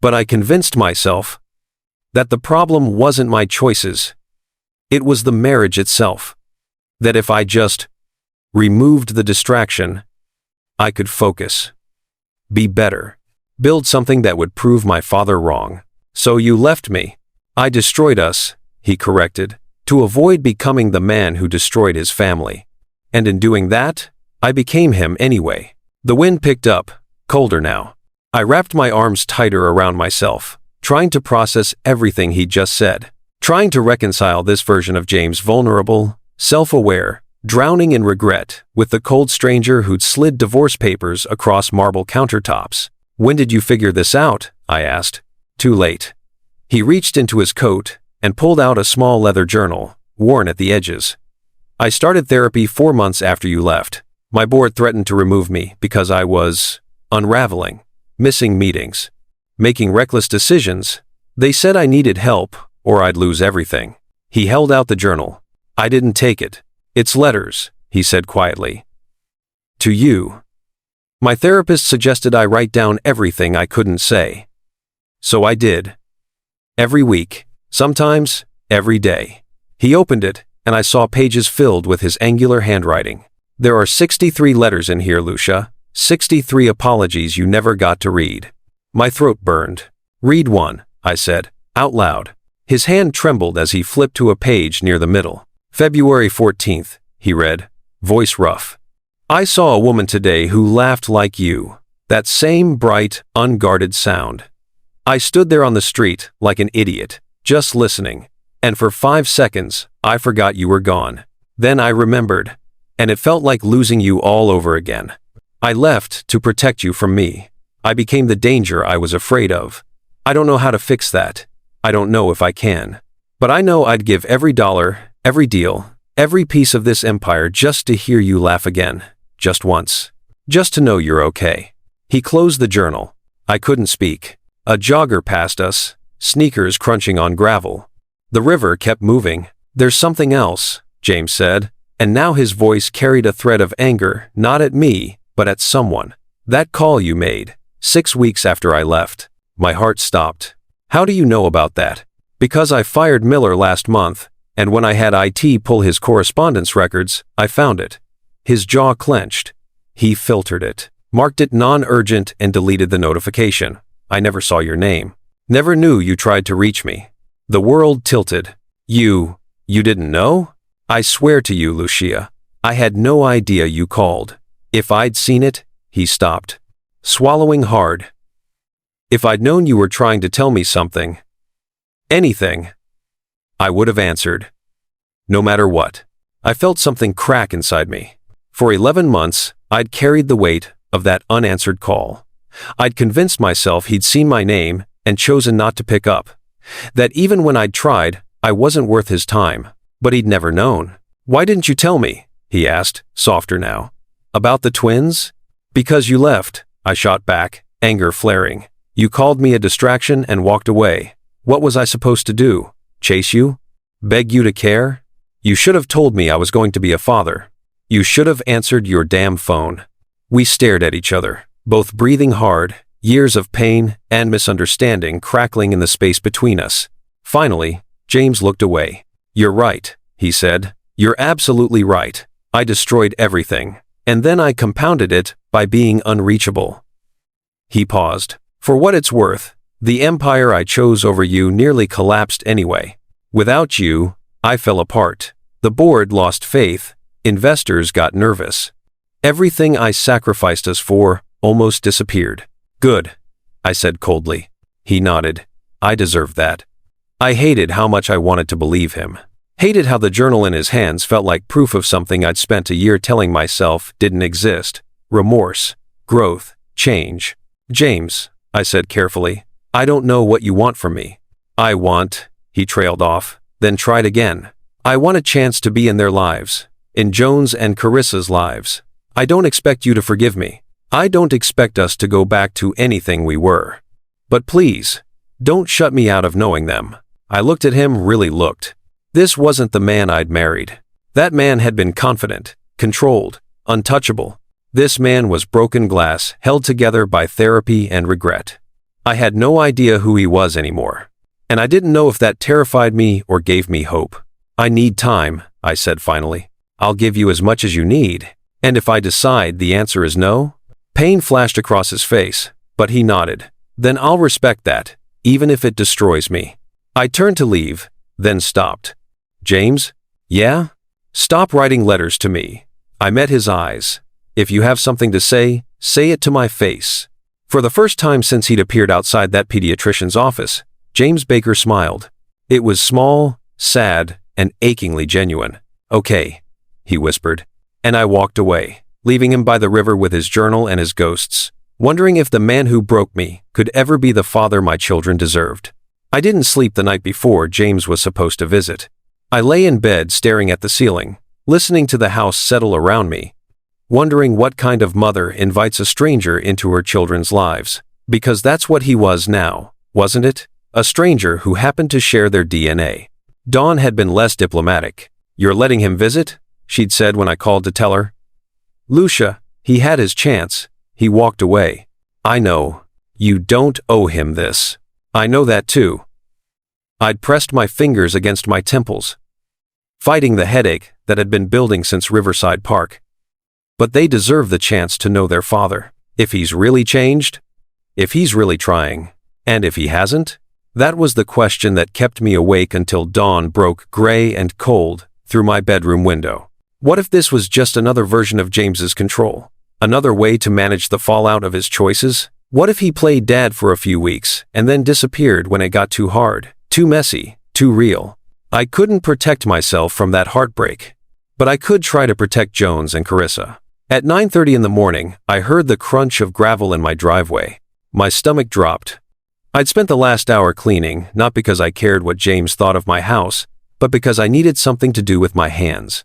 But I convinced myself that the problem wasn't my choices. It was the marriage itself. That if I just removed the distraction, I could focus, be better, build something that would prove my father wrong. "So you left me." "I destroyed us," he corrected, "to avoid becoming the man who destroyed his family. And in doing that, I became him anyway." The wind picked up, colder now. I wrapped my arms tighter around myself, trying to process everything he'd just said, trying to reconcile this version of James vulnerable, self-aware, drowning in regret, with the cold stranger who'd slid divorce papers across marble countertops. "When did you figure this out?" I asked. "Too late." He reached into his coat and pulled out a small leather journal, worn at the edges. "I started therapy 4 months after you left. My board threatened to remove me because I was unraveling, missing meetings, making reckless decisions. They said I needed help or I'd lose everything." He held out the journal. I didn't take it. "It's letters," he said quietly. "To you." My therapist suggested I write down everything I couldn't say. So I did. Every week, sometimes every day. He opened it, and I saw pages filled with his angular handwriting. "There are 63 letters in here, Lucia. 63 apologies you never got to read." My throat burned. "Read one," I said, out loud. His hand trembled as he flipped to a page near the middle. "February 14th, he read, voice rough. "I saw a woman today who laughed like you. That same bright, unguarded sound. I stood there on the street like an idiot, just listening. And for 5 seconds, I forgot you were gone. Then I remembered. And it felt like losing you all over again. I left to protect you from me. I became the danger I was afraid of. I don't know how to fix that. I don't know if I can. But I know I'd give every dollar, every deal, every piece of this empire just to hear you laugh again. Just once. Just to know you're okay." He closed the journal. I couldn't speak. A jogger passed us, sneakers crunching on gravel. The river kept moving. "There's something else," James said, and now his voice carried a thread of anger, not at me, but at someone. "That call you made, 6 weeks after I left." My heart stopped. "How do you know about that?" "Because I fired Miller last month, and when I had IT pull his correspondence records, I found it." His jaw clenched. He filtered it, marked it non-urgent, and deleted the notification. "I never saw your name. Never knew you tried to reach me." The world tilted. You didn't know?" "I swear to you, Lucia, I had no idea you called. If I'd seen it," he stopped, swallowing hard. "If I'd known you were trying to tell me something, anything, I would have answered. No matter what." I felt something crack inside me. For 11 months, I'd carried the weight of that unanswered call. I'd convinced myself he'd seen my name and chosen not to pick up. That even when I'd tried, I wasn't worth his time. But he'd never known. "Why didn't you tell me?" he asked, softer now. "About the twins?" "Because you left," I shot back, anger flaring. "You called me a distraction and walked away. What was I supposed to do? Chase you? Beg you to care? You should have told me I was going to be a father. You should have answered your damn phone." We stared at each other, both breathing hard, years of pain and misunderstanding crackling in the space between us. Finally, James looked away. "You're right," he said. "You're absolutely right. I destroyed everything. And then I compounded it by being unreachable." He paused. "For what it's worth, the empire I chose over you nearly collapsed anyway. Without you, I fell apart. The board lost faith. Investors got nervous. Everything I sacrificed us for almost disappeared." "Good," I said coldly. He nodded. "I deserved that." I hated how much I wanted to believe him. Hated how the journal in his hands felt like proof of something I'd spent a year telling myself didn't exist. Remorse, growth, change. "James," I said carefully, "I don't know what you want from me." He trailed off, then tried again. "I want a chance to be in their lives, in Jones and Carissa's lives. I don't expect you to forgive me. I don't expect us to go back to anything we were. But please, don't shut me out of knowing them. I looked at him, really looked. This wasn't the man I'd married. That man had been confident, controlled, untouchable. This man was broken glass, held together by therapy and regret. I had no idea who he was anymore. And I didn't know if that terrified me or gave me hope. I need time, I said finally. I'll give you as much as you need. And if I decide the answer is no? Pain flashed across his face, but he nodded. Then I'll respect that, even if it destroys me. I turned to leave, then stopped. James? Yeah? Stop writing letters to me. I met his eyes. If you have something to say it to my face. For the first time since he'd appeared outside that pediatrician's office, James Baker smiled. It was small, sad, and achingly genuine. Okay, he whispered. And I walked away, leaving him by the river with his journal and his ghosts, wondering if the man who broke me could ever be the father my children deserved. I didn't sleep the night before James was supposed to visit. I lay in bed staring at the ceiling, listening to the house settle around me, wondering what kind of mother invites a stranger into her children's lives, because that's what he was now, wasn't it? A stranger who happened to share their DNA. Dawn had been less diplomatic. You're letting him visit? She'd said when I called to tell her. Lucia, he had his chance. He walked away. I know. You don't owe him this. I know that too. I'd pressed my fingers against my temples, fighting the headache that had been building since Riverside Park. But they deserve the chance to know their father. If he's really changed? If he's really trying? And if he hasn't? That was the question that kept me awake until dawn broke gray and cold through my bedroom window. What if this was just another version of James's control? Another way to manage the fallout of his choices? What if he played dad for a few weeks and then disappeared when it got too hard, too messy, too real? I couldn't protect myself from that heartbreak, but I could try to protect Jones and Carissa. At 9:30 in the morning, I heard the crunch of gravel in my driveway. My stomach dropped. I'd spent the last hour cleaning, not because I cared what James thought of my house, but because I needed something to do with my hands.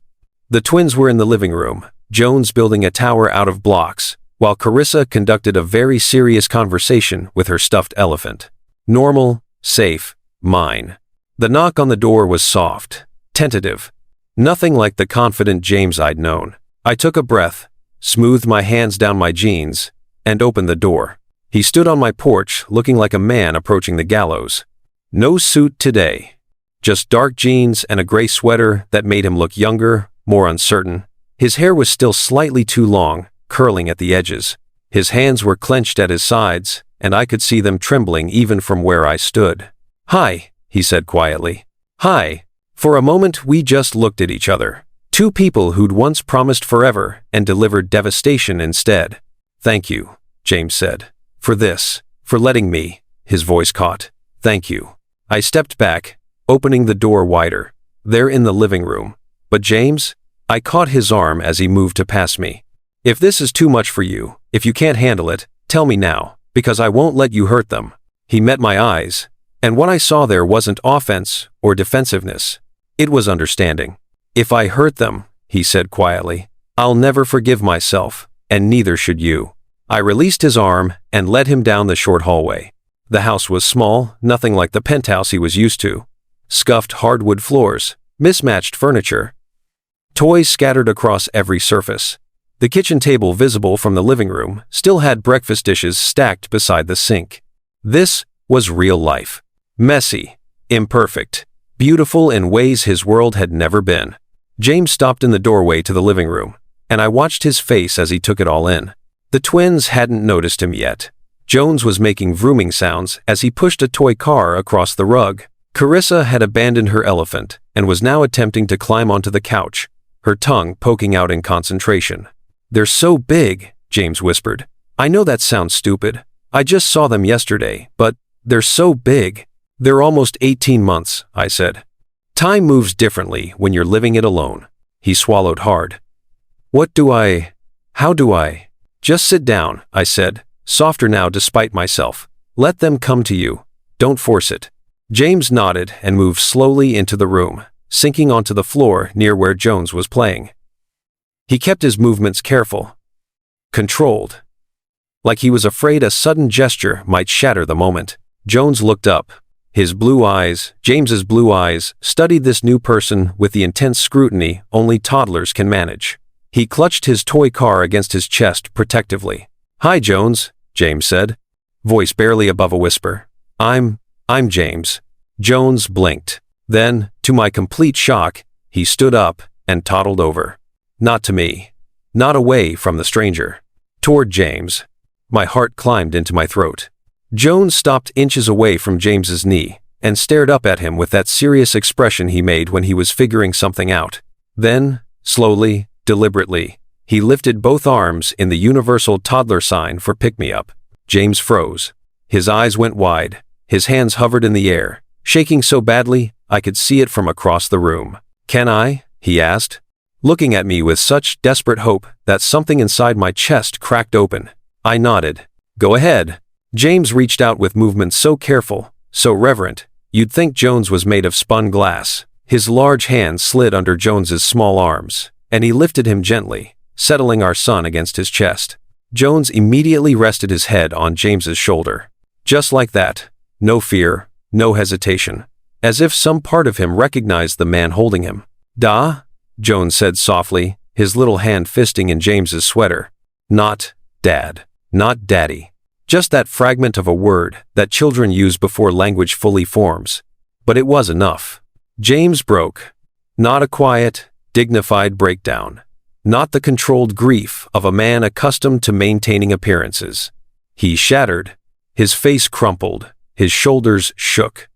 The twins were in the living room, Jones building a tower out of blocks, while Carissa conducted a very serious conversation with her stuffed elephant. Normal, safe, mine. The knock on the door was soft, tentative. Nothing like the confident James I'd known. I took a breath, smoothed my hands down my jeans, and opened the door. He stood on my porch, looking like a man approaching the gallows. No suit today. Just dark jeans and a gray sweater that made him look younger, more uncertain. His hair was still slightly too long, curling at the edges. His hands were clenched at his sides, and I could see them trembling even from where I stood. Hi, he said quietly. Hi. For a moment we just looked at each other. Two people who'd once promised forever and delivered devastation instead. Thank you, James said. For this, for letting me. His voice caught. Thank you. I stepped back, opening the door wider. They're in the living room. But James? I caught his arm as he moved to pass me. If this is too much for you, if you can't handle it, tell me now, because I won't let you hurt them. He met my eyes, and what I saw there wasn't offense or defensiveness. It was understanding. If I hurt them, he said quietly, I'll never forgive myself, and neither should you. I released his arm and led him down the short hallway. The house was small, nothing like the penthouse he was used to. Scuffed hardwood floors, mismatched furniture, toys scattered across every surface. The kitchen table visible from the living room still had breakfast dishes stacked beside the sink. This was real life. Messy, imperfect, beautiful in ways his world had never been. James stopped in the doorway to the living room, and I watched his face as he took it all in. The twins hadn't noticed him yet. Jones was making vrooming sounds as he pushed a toy car across the rug. Carissa had abandoned her elephant and was now attempting to climb onto the couch, her tongue poking out in concentration. They're so big, James whispered. I know that sounds stupid. I just saw them yesterday, but they're so big. They're almost 18 months, I said. Time moves differently when you're living it alone. He swallowed hard. How do I? Just sit down, I said, softer now despite myself. Let them come to you. Don't force it. James nodded and moved slowly into the room, sinking onto the floor near where Jones was playing. He kept his movements careful, controlled, like he was afraid a sudden gesture might shatter the moment. Jones looked up. James's blue eyes, studied this new person with the intense scrutiny only toddlers can manage. He clutched his toy car against his chest protectively. "Hi, Jones," James said, voice barely above a whisper. I'm James." Jones blinked. Then, to my complete shock, he stood up and toddled over. Not to me. Not away from the stranger. Toward James. My heart climbed into my throat. Jones stopped inches away from James's knee and stared up at him with that serious expression he made when he was figuring something out. Then, slowly, deliberately, he lifted both arms in the universal toddler sign for pick-me-up. James froze. His eyes went wide. His hands hovered in the air, shaking so badly I could see it from across the room. "Can I?" he asked, looking at me with such desperate hope that something inside my chest cracked open. I nodded. "Go ahead." James reached out with movements so careful, so reverent, you'd think Jones was made of spun glass. His large hand slid under Jones's small arms, and he lifted him gently, settling our son against his chest. Jones immediately rested his head on James's shoulder. Just like that. No fear, no hesitation. As if some part of him recognized the man holding him. "Da?" Jones said softly, his little hand fisting in James's sweater. "Not Dad. Not Daddy." Just that fragment of a word that children use before language fully forms. But it was enough. James broke. Not a quiet, dignified breakdown. Not the controlled grief of a man accustomed to maintaining appearances. He shattered. His face crumpled. His shoulders shook.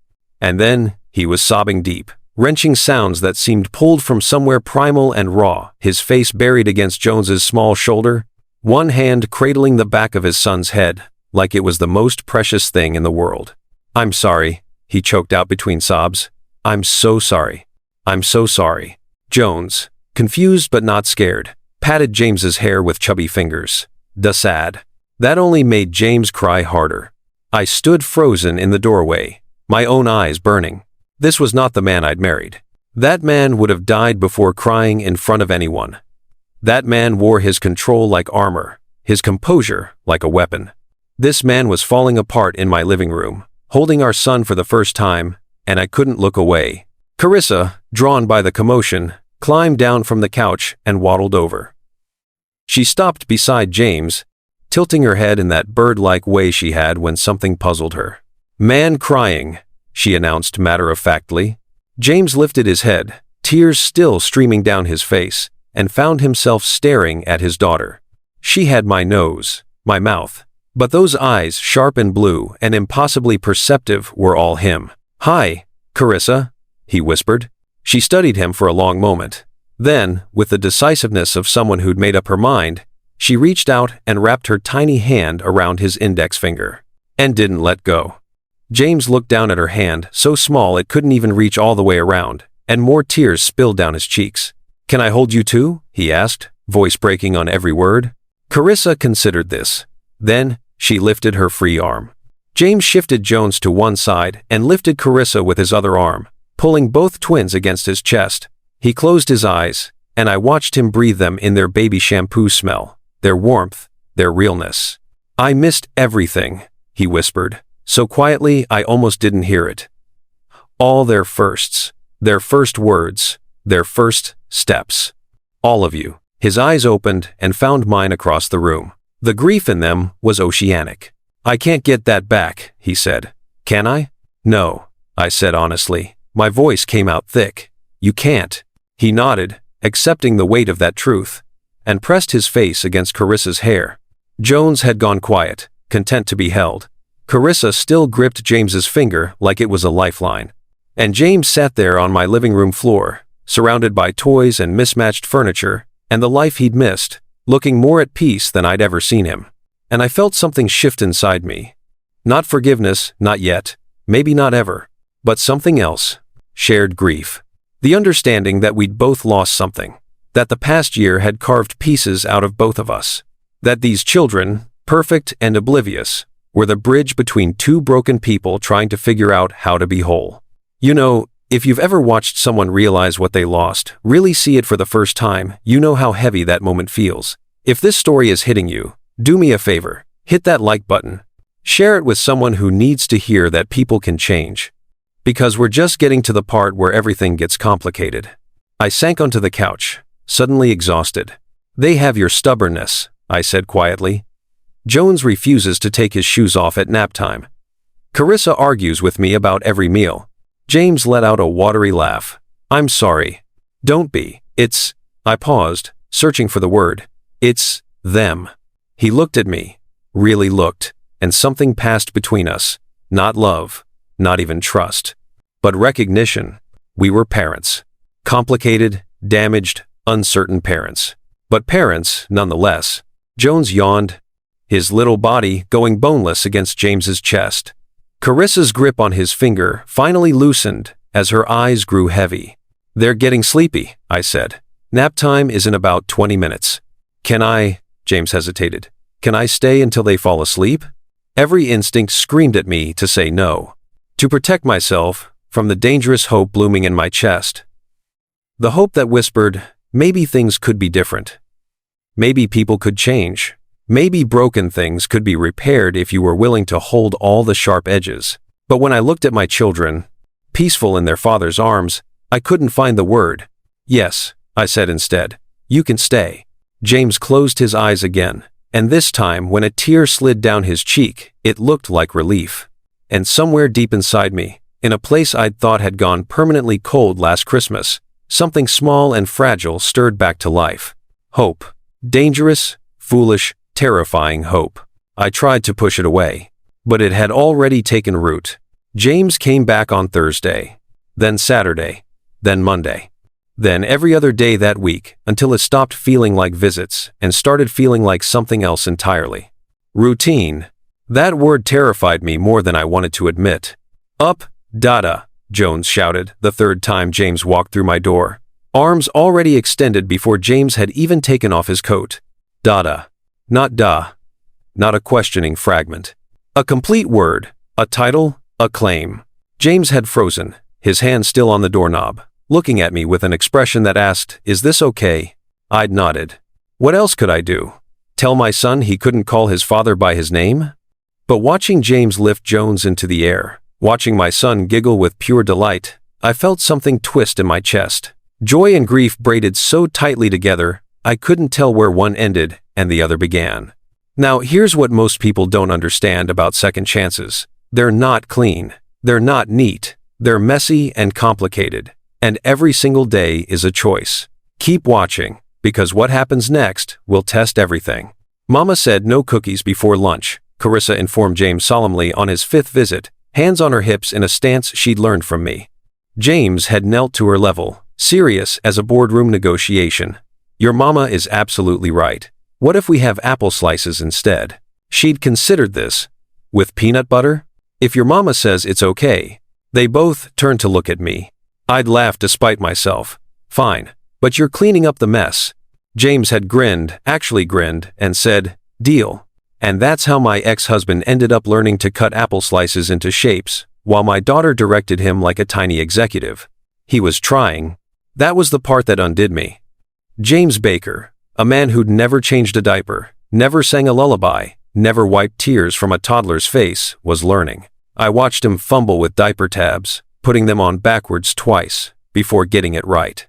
And then, he was sobbing deep, wrenching sounds that seemed pulled from somewhere primal and raw, his face buried against Jones's small shoulder, one hand cradling the back of his son's head, like it was the most precious thing in the world. "I'm sorry," he choked out between sobs. "I'm so sorry. I'm so sorry." Jones, confused but not scared, patted James's hair with chubby fingers. "Da sad." That only made James cry harder. I stood frozen in the doorway, my own eyes burning. This was not the man I'd married. That man would have died before crying in front of anyone. That man wore his control like armor, his composure like a weapon. This man was falling apart in my living room, holding our son for the first time, and I couldn't look away. Carissa, drawn by the commotion, climbed down from the couch and waddled over. She stopped beside James, tilting her head in that bird-like way she had when something puzzled her. "Man crying," she announced matter-of-factly. James lifted his head, tears still streaming down his face, and found himself staring at his daughter. She had my nose, my mouth, but those eyes, sharp and blue and impossibly perceptive, were all him. "Hi, Carissa," he whispered. She studied him for a long moment. Then, with the decisiveness of someone who'd made up her mind, she reached out and wrapped her tiny hand around his index finger. And didn't let go. James looked down at her hand, so small it couldn't even reach all the way around, and more tears spilled down his cheeks. "Can I hold you too?" he asked, voice breaking on every word. Carissa considered this. Then, she lifted her free arm. James shifted Jones to one side and lifted Carissa with his other arm, pulling both twins against his chest. He closed his eyes, and I watched him breathe them in their baby shampoo smell, their warmth, their realness. "I missed everything," he whispered, so quietly I almost didn't hear it. "All their firsts, their first words, their first steps. All of you." His eyes opened and found mine across the room. The grief in them was oceanic. "I can't get that back," he said. "Can I?" "No," I said honestly. My voice came out thick. "You can't." He nodded, accepting the weight of that truth, and pressed his face against Carissa's hair. Jones had gone quiet, content to be held. Carissa still gripped James's finger like it was a lifeline. And James sat there on my living room floor, surrounded by toys and mismatched furniture, and the life he'd missed, looking more at peace than I'd ever seen him. And I felt something shift inside me. Not forgiveness, not yet, maybe not ever, but something else. Shared grief. The understanding that we'd both lost something. That the past year had carved pieces out of both of us. That these children, perfect and oblivious, were the bridge between two broken people trying to figure out how to be whole. You know, If you've ever watched someone realize what they lost, really see it for the first time, you know how heavy that moment feels. If this story is hitting you, do me a favor, hit that like button. Share it with someone who needs to hear that people can change. Because we're just getting to the part where everything gets complicated. I sank onto the couch, suddenly exhausted. They have your stubbornness, I said quietly. Jones refuses to take his shoes off at nap time. Carissa argues with me about every meal. James let out a watery laugh. I'm sorry. Don't be. I paused, searching for the word. It's them. He looked at me, really looked, and something passed between us. Not love, not even trust, but recognition. We were parents. Complicated, damaged, uncertain parents. But parents, nonetheless. Jones yawned, his little body going boneless against James's chest. Carissa's grip on his finger finally loosened as her eyes grew heavy. They're getting sleepy, I said. Nap time is in about 20 minutes. Can I? James hesitated. Can I stay until they fall asleep? Every instinct screamed at me to say no. To protect myself from the dangerous hope blooming in my chest. The hope that whispered, maybe things could be different. Maybe people could change. Maybe broken things could be repaired if you were willing to hold all the sharp edges. But when I looked at my children, peaceful in their father's arms, I couldn't find the word. Yes, I said instead. You can stay. James closed his eyes again, and this time when a tear slid down his cheek, it looked like relief. And somewhere deep inside me, in a place I'd thought had gone permanently cold last Christmas, something small and fragile stirred back to life. Hope. Dangerous, foolish, terrifying hope. I tried to push it away, but it had already taken root. James came back on Thursday, then Saturday, then Monday, then every other day that week until it stopped feeling like visits and started feeling like something else entirely. Routine. That word terrified me more than I wanted to admit. Up, Dada, Jones shouted the third time James walked through my door, arms already extended before James had even taken off his coat. Dada. Not da. Not a questioning fragment. A complete word, a title, a claim. James had frozen, his hand still on the doorknob, looking at me with an expression that asked, "Is this okay?" I'd nodded. What else could I do? Tell my son he couldn't call his father by his name? But watching James lift Jones into the air, watching my son giggle with pure delight, I felt something twist in my chest. Joy and grief braided so tightly together, I couldn't tell where one ended and the other began. Now, here's what most people don't understand about second chances. They're not clean. They're not neat. They're messy and complicated. And every single day is a choice. Keep watching, because what happens next will test everything. Mama said no cookies before lunch, Carissa informed James solemnly on his 5th visit, hands on her hips in a stance she'd learned from me. James had knelt to her level, serious as a boardroom negotiation. Your mama is absolutely right. What if we have apple slices instead? She'd considered this. With peanut butter? If your mama says it's okay. They both turned to look at me. I'd laughed despite myself. Fine, but you're cleaning up the mess. James had grinned, actually grinned, and said, deal. And that's how my ex-husband ended up learning to cut apple slices into shapes, while my daughter directed him like a tiny executive. He was trying. That was the part that undid me. James Baker, a man who'd never changed a diaper, never sang a lullaby, never wiped tears from a toddler's face, was learning. I watched him fumble with diaper tabs, putting them on backwards twice, before getting it right.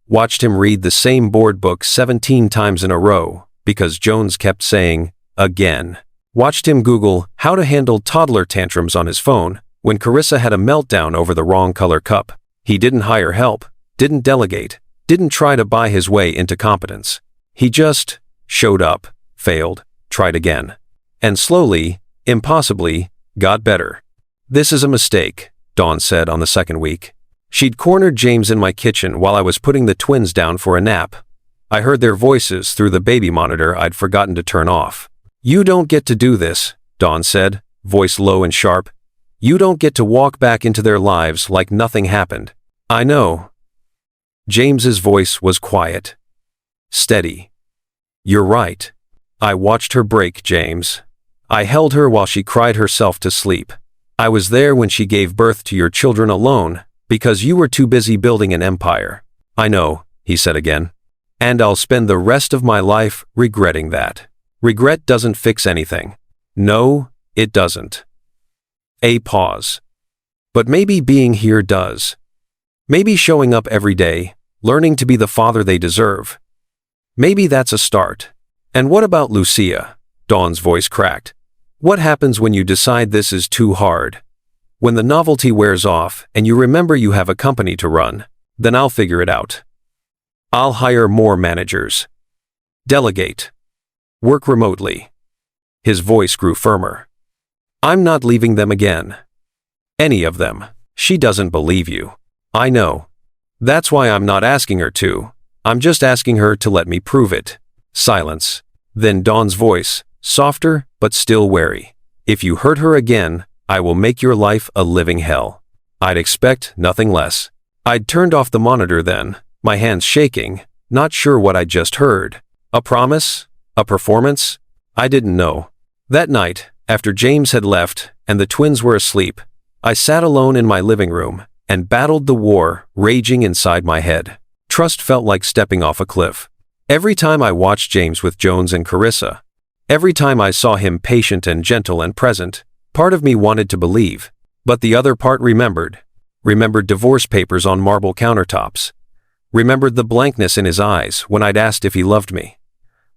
Watched him read the same board book 17 times in a row, because Jones kept saying, again. Watched him Google how to handle toddler tantrums on his phone, when Carissa had a meltdown over the wrong color cup. He didn't hire help, didn't delegate, didn't try to buy his way into competence. He just showed up, failed, tried again. And slowly, impossibly, got better. This is a mistake, Dawn said on the 2nd week. She'd cornered James in my kitchen while I was putting the twins down for a nap. I heard their voices through the baby monitor I'd forgotten to turn off. You don't get to do this, Dawn said, voice low and sharp. You don't get to walk back into their lives like nothing happened. I know. James's voice was quiet. Steady. You're right. I watched her break, James. I held her while she cried herself to sleep. I was there when she gave birth to your children alone, Because you were too busy building an empire. I know, he said again. And I'll spend the rest of my life regretting that. Regret doesn't fix anything. No, it doesn't. A pause. But maybe being here does. Maybe showing up every day, learning to be the father they deserve. Maybe that's a start. And what about Lucia? Dawn's voice cracked. What happens when you decide this is too hard? When the novelty wears off and you remember you have a company to run, then I'll figure it out. I'll hire more managers. Delegate. Work remotely. His voice grew firmer. I'm not leaving them again. Any of them. She doesn't believe you. I know. That's why I'm not asking her to. I'm just asking her to let me prove it. Silence. Then Dawn's voice, softer but still wary. If you hurt her again, I will make your life a living hell. I'd expect nothing less. I'd turned off the monitor then, my hands shaking, not sure what I'd just heard. A promise? A performance? I didn't know. That night, after James had left and the twins were asleep, I sat alone in my living room and battled the war raging inside my head. Trust felt like stepping off a cliff. Every time I watched James with Jones and Carissa, every time I saw him patient and gentle and present, part of me wanted to believe, but the other part remembered divorce papers on marble countertops, remembered the blankness in his eyes when I'd asked if he loved me,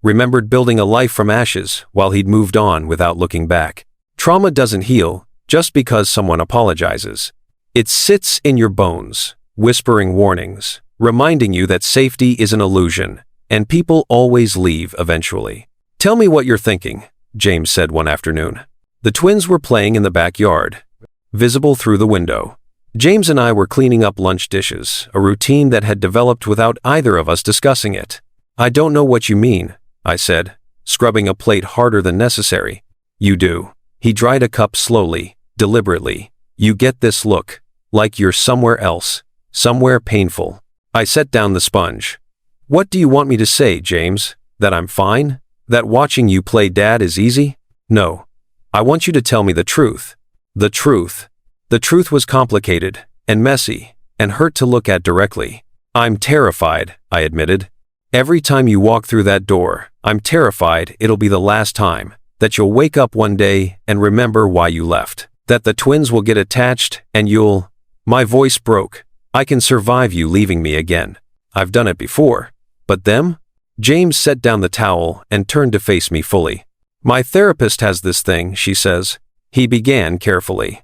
remembered building a life from ashes while he'd moved on without looking back. Trauma doesn't heal just because someone apologizes. It sits in your bones, whispering warnings, reminding you that safety is an illusion, and people always leave eventually. Tell me what you're thinking, James said one afternoon. The twins were playing in the backyard, visible through the window. James and I were cleaning up lunch dishes, a routine that had developed without either of us discussing it. I don't know what you mean, I said, scrubbing a plate harder than necessary. You do. He dried a cup slowly, deliberately. You get this look, like you're somewhere else, somewhere painful. I set down the sponge. What do you want me to say, James? That I'm fine? That watching you play dad is easy? No. I want you to tell me the truth. The truth. The truth was complicated, and messy, and hurt to look at directly. I'm terrified, I admitted. Every time you walk through that door, I'm terrified it'll be the last time, that you'll wake up one day and remember why you left. That the twins will get attached and you'll... My voice broke. I can survive you leaving me again. I've done it before. But them? James set down the towel and turned to face me fully. My therapist has this thing, she says. He began carefully.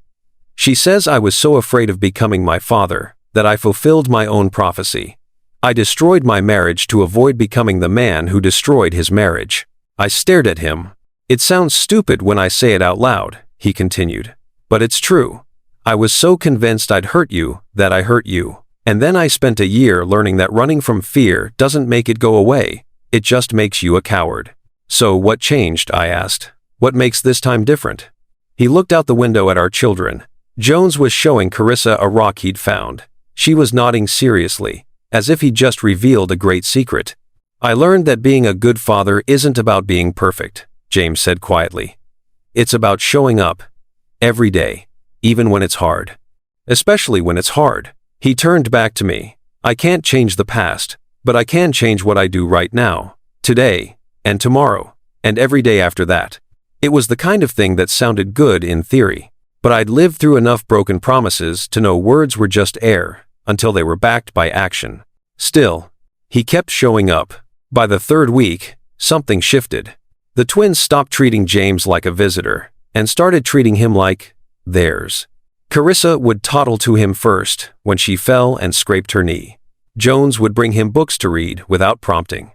She says I was so afraid of becoming my father that I fulfilled my own prophecy. I destroyed my marriage to avoid becoming the man who destroyed his marriage. I stared at him. It sounds stupid when I say it out loud, he continued. But it's true. I was so convinced I'd hurt you that I hurt you. And then I spent a year learning that running from fear doesn't make it go away. It just makes you a coward. So what changed? I asked. What makes this time different? He looked out the window at our children. Jones was showing Carissa a rock he'd found. She was nodding seriously, as if he'd just revealed a great secret. I learned that being a good father isn't about being perfect, James said quietly. It's about showing up. Every day. Even when it's hard. Especially when it's hard. He turned back to me. I can't change the past, but I can change what I do right now, today, and tomorrow, and every day after that. It was the kind of thing that sounded good in theory, but I'd lived through enough broken promises to know words were just air until they were backed by action. Still, he kept showing up. By the third week, something shifted. The twins stopped treating James like a visitor and started treating him like theirs. Carissa would toddle to him first when she fell and scraped her knee. Jones would bring him books to read without prompting.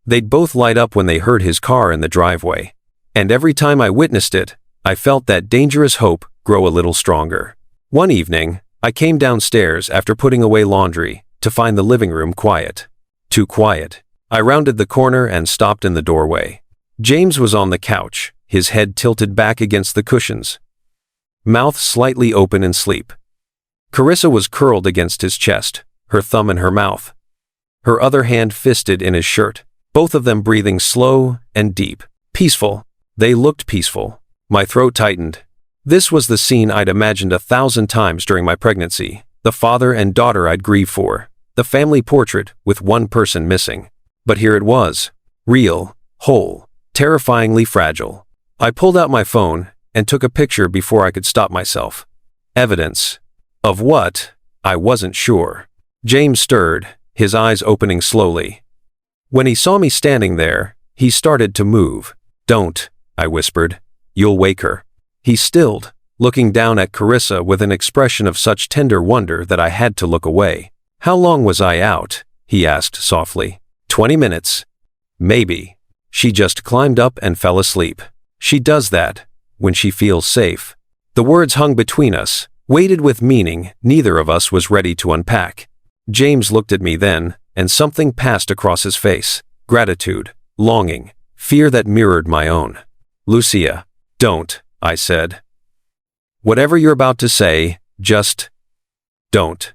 They'd both light up when they heard his car in the driveway. And every time I witnessed it, I felt that dangerous hope grow a little stronger. One evening, I came downstairs after putting away laundry to find the living room quiet. Too quiet. I rounded the corner and stopped in the doorway. James was on the couch, his head tilted back against the cushions, mouth slightly open in sleep. Carissa was curled against his chest, her thumb in her mouth, her other hand fisted in his shirt, both of them breathing slow and deep. Peaceful. They looked peaceful. My throat tightened. This was the scene I'd imagined 1,000 times during my pregnancy, the father and daughter I'd grieve for, the family portrait with one person missing. But here it was. Real, whole, terrifyingly fragile. I pulled out my phone and took a picture before I could stop myself. Evidence. Of what? I wasn't sure. James stirred, his eyes opening slowly. When he saw me standing there, he started to move. "Don't," I whispered. "You'll wake her." He stilled, looking down at Carissa with an expression of such tender wonder that I had to look away. "How long was I out?" he asked softly. 20 minutes. Maybe. She just climbed up and fell asleep. She does that when she feels safe. The words hung between us, weighted with meaning neither of us was ready to unpack. James looked at me then, and something passed across his face. Gratitude, longing, fear that mirrored my own. "Lucia, don't," I said. "Whatever you're about to say, just don't."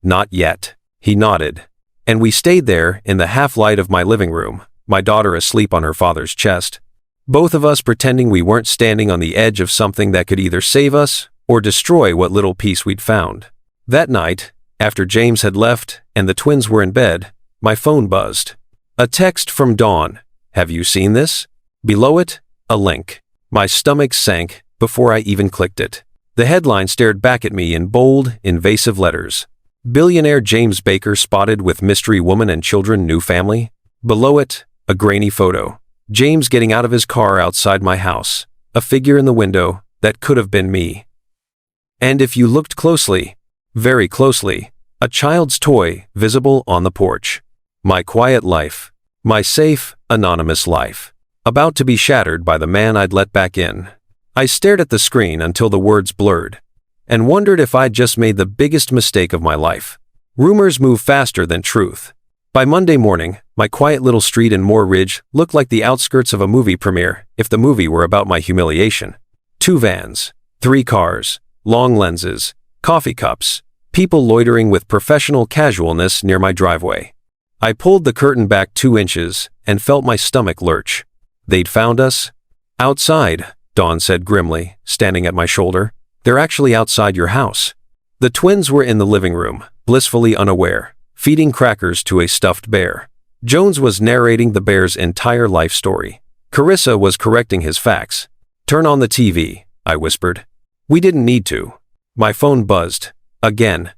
"Not yet." He nodded. And we stayed there in the half-light of my living room, my daughter asleep on her father's chest. Both of us pretending we weren't standing on the edge of something that could either save us or destroy what little peace we'd found. That night, after James had left and the twins were in bed, my phone buzzed. A text from Dawn. "Have you seen this?" Below it, a link. My stomach sank before I even clicked it. The headline stared back at me in bold, invasive letters. "Billionaire James Baker spotted with mystery woman and children, new family." Below it, a grainy photo. James getting out of his car outside my house. A figure in the window that could have been me. And if you looked closely, very closely, a child's toy visible on the porch. My quiet life. My safe, anonymous life. About to be shattered by the man I'd let back in. I stared at the screen until the words blurred, and wondered if I'd just made the biggest mistake of my life. Rumors move faster than truth. By Monday morning, my quiet little street in Moore Ridge looked like the outskirts of a movie premiere if the movie were about my humiliation. 2 vans, 3 cars, long lenses, coffee cups, people loitering with professional casualness near my driveway. I pulled the curtain back 2 inches and felt my stomach lurch. "They'd found us?" "Outside," Dawn said grimly, standing at my shoulder. "They're actually outside your house." The twins were in the living room, blissfully unaware, feeding crackers to a stuffed bear. Jones was narrating the bear's entire life story. Carissa was correcting his facts. "Turn on the TV," I whispered. We didn't need to. My phone buzzed. Again.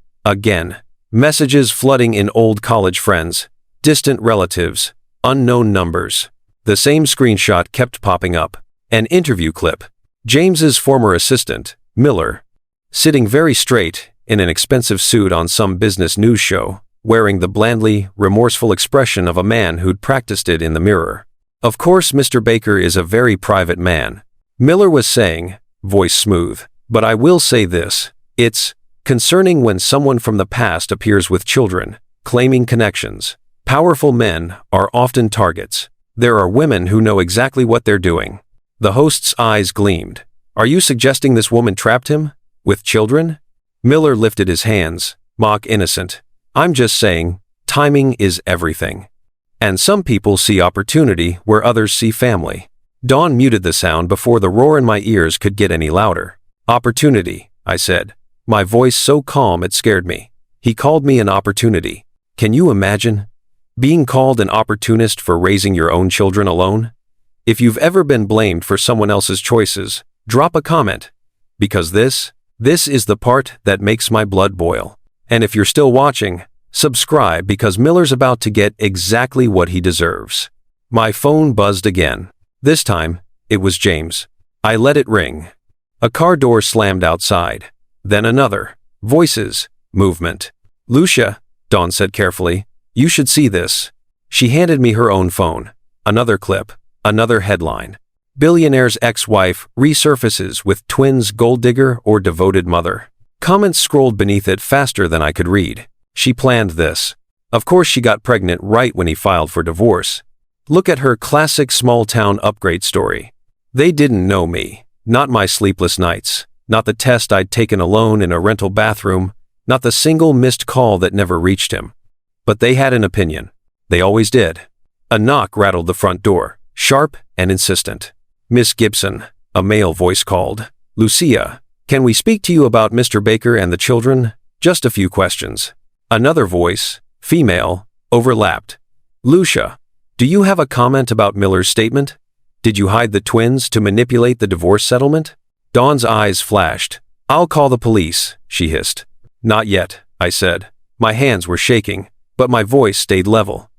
Messages flooding in old college friends, distant relatives, unknown numbers. The same screenshot kept popping up. An interview clip. James's former assistant, Miller, sitting very straight in an expensive suit on some business news show, wearing the blandly remorseful expression of a man who'd practiced it in the mirror. "Of course, Mr. Baker is a very private man," Miller was saying, voice smooth. "But I will say this. It's concerning when someone from the past appears with children, claiming connections. Powerful men are often targets. There are women who know exactly what they're doing." The host's eyes gleamed. "Are you suggesting this woman trapped him? With children?" Miller lifted his hands, mock innocent. "I'm just saying, timing is everything. And some people see opportunity where others see family." Dawn muted the sound before the roar in my ears could get any louder. "Opportunity," I said, my voice so calm it scared me. He called me an opportunity. Can you imagine? Being called an opportunist for raising your own children alone? If you've ever been blamed for someone else's choices, drop a comment. Because this is the part that makes my blood boil. And if you're still watching, subscribe because Miller's about to get exactly what he deserves. My phone buzzed again. This time, it was James. I let it ring. A car door slammed outside. Then another. Voices. Movement. "Lucia," Dawn said carefully, "you should see this." She handed me her own phone. Another clip. Another headline. "Billionaire's ex-wife resurfaces with twins, gold digger or devoted mother." Comments scrolled beneath it faster than I could read. She planned this. Of course she got pregnant right when he filed for divorce. Look at her classic small-town upgrade story. They didn't know me. Not my sleepless nights. Not the test I'd taken alone in a rental bathroom. Not the single missed call that never reached him. But they had an opinion. They always did. A knock rattled the front door, sharp and insistent. "Miss Gibson," a male voice called. "Lucia, can we speak to you about Mr. Baker and the children?" Just a few questions. Another voice, female, overlapped. Lucia, do you have a comment about Miller's statement? Did you hide the twins to manipulate the divorce settlement? Dawn's eyes flashed. I'll call the police, she hissed. Not yet, I said. My hands were shaking, but my voice stayed level.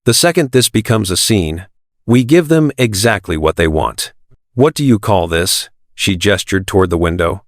The second this becomes a scene, we give them exactly what they want. What do you call this? She gestured toward the window.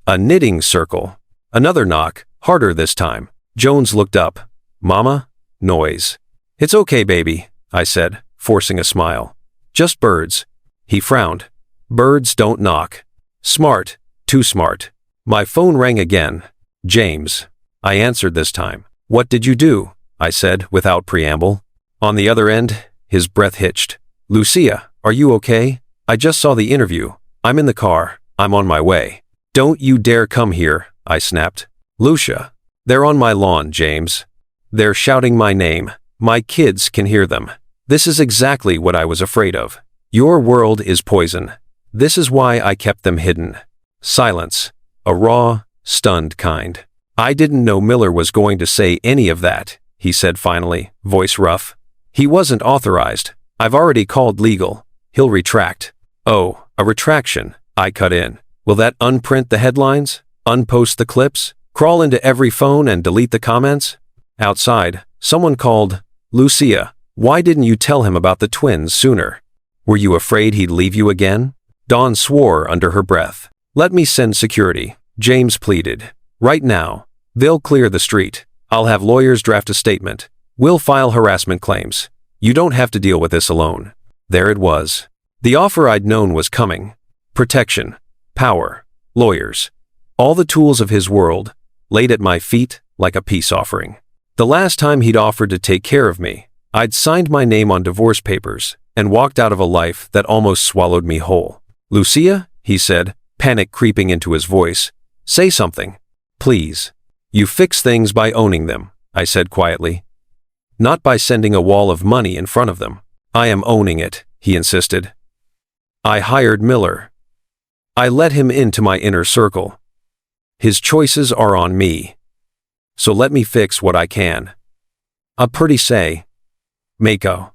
A knitting circle. Another knock, harder this time. Jones looked up. Mama? Noise. It's okay, baby, I said, forcing a smile. Just birds. He frowned. Birds don't knock. Smart. Too smart. My phone rang again. James. I answered this time. What did you do? I said, without preamble. On the other end, his breath hitched. Lucia, are you okay? I just saw the interview. I'm in the car. I'm on my way. Don't you dare come here, I snapped. Lucia. They're on my lawn, James. They're shouting my name. My kids can hear them. This is exactly what I was afraid of. Your world is poison. This is why I kept them hidden. Silence. A raw, stunned kind. I didn't know Miller was going to say any of that, he said finally, voice rough. He wasn't authorized. I've already called legal. He'll retract. Oh, a retraction, I cut in. Will that unprint the headlines? Unpost the clips? Crawl into every phone and delete the comments? Outside, someone called. Lucia, why didn't you tell him about the twins sooner? Were you afraid he'd leave you again? Dawn swore under her breath. Let me send security, James pleaded. Right now. They'll clear the street. I'll have lawyers draft a statement. We'll file harassment claims. You don't have to deal with this alone. There it was. The offer I'd known was coming. Protection, power, lawyers. All the tools of his world, laid at my feet like a peace offering. The last time he'd offered to take care of me, I'd signed my name on divorce papers and walked out of a life that almost swallowed me whole. Lucia, he said, panic creeping into his voice. Say something. Please. You fix things by owning them, I said quietly. Not by sending a wall of money in front of them. I am owning it, he insisted. I hired Miller. I let him into my inner circle. His choices are on me. So let me fix what I can. A pretty say. Mako.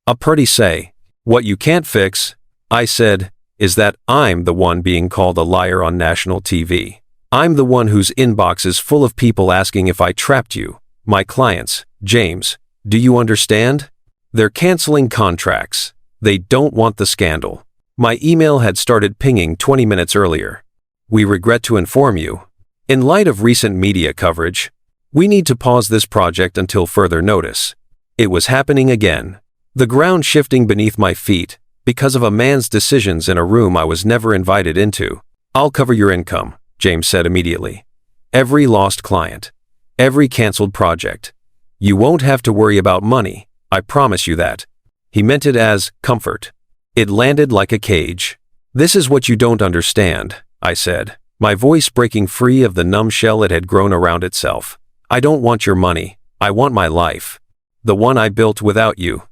A pretty say. What you can't fix, I said, is that I'm the one being called a liar on national TV. I'm the one whose inbox is full of people asking if I trapped you, my clients. James, do you understand? They're canceling contracts. They don't want the scandal. My email had started pinging 20 minutes earlier. We regret to inform you. In light of recent media coverage, we need to pause this project until further notice. It was happening again. The ground shifting beneath my feet because of a man's decisions in a room I was never invited into. I'll cover your income, James said immediately. Every lost client. Every canceled project. You won't have to worry about money, I promise you that. He meant it as comfort. It landed like a cage. This is what you don't understand, I said, my voice breaking free of the numb shell it had grown around itself. I don't want your money. I want my life. The one I built without you.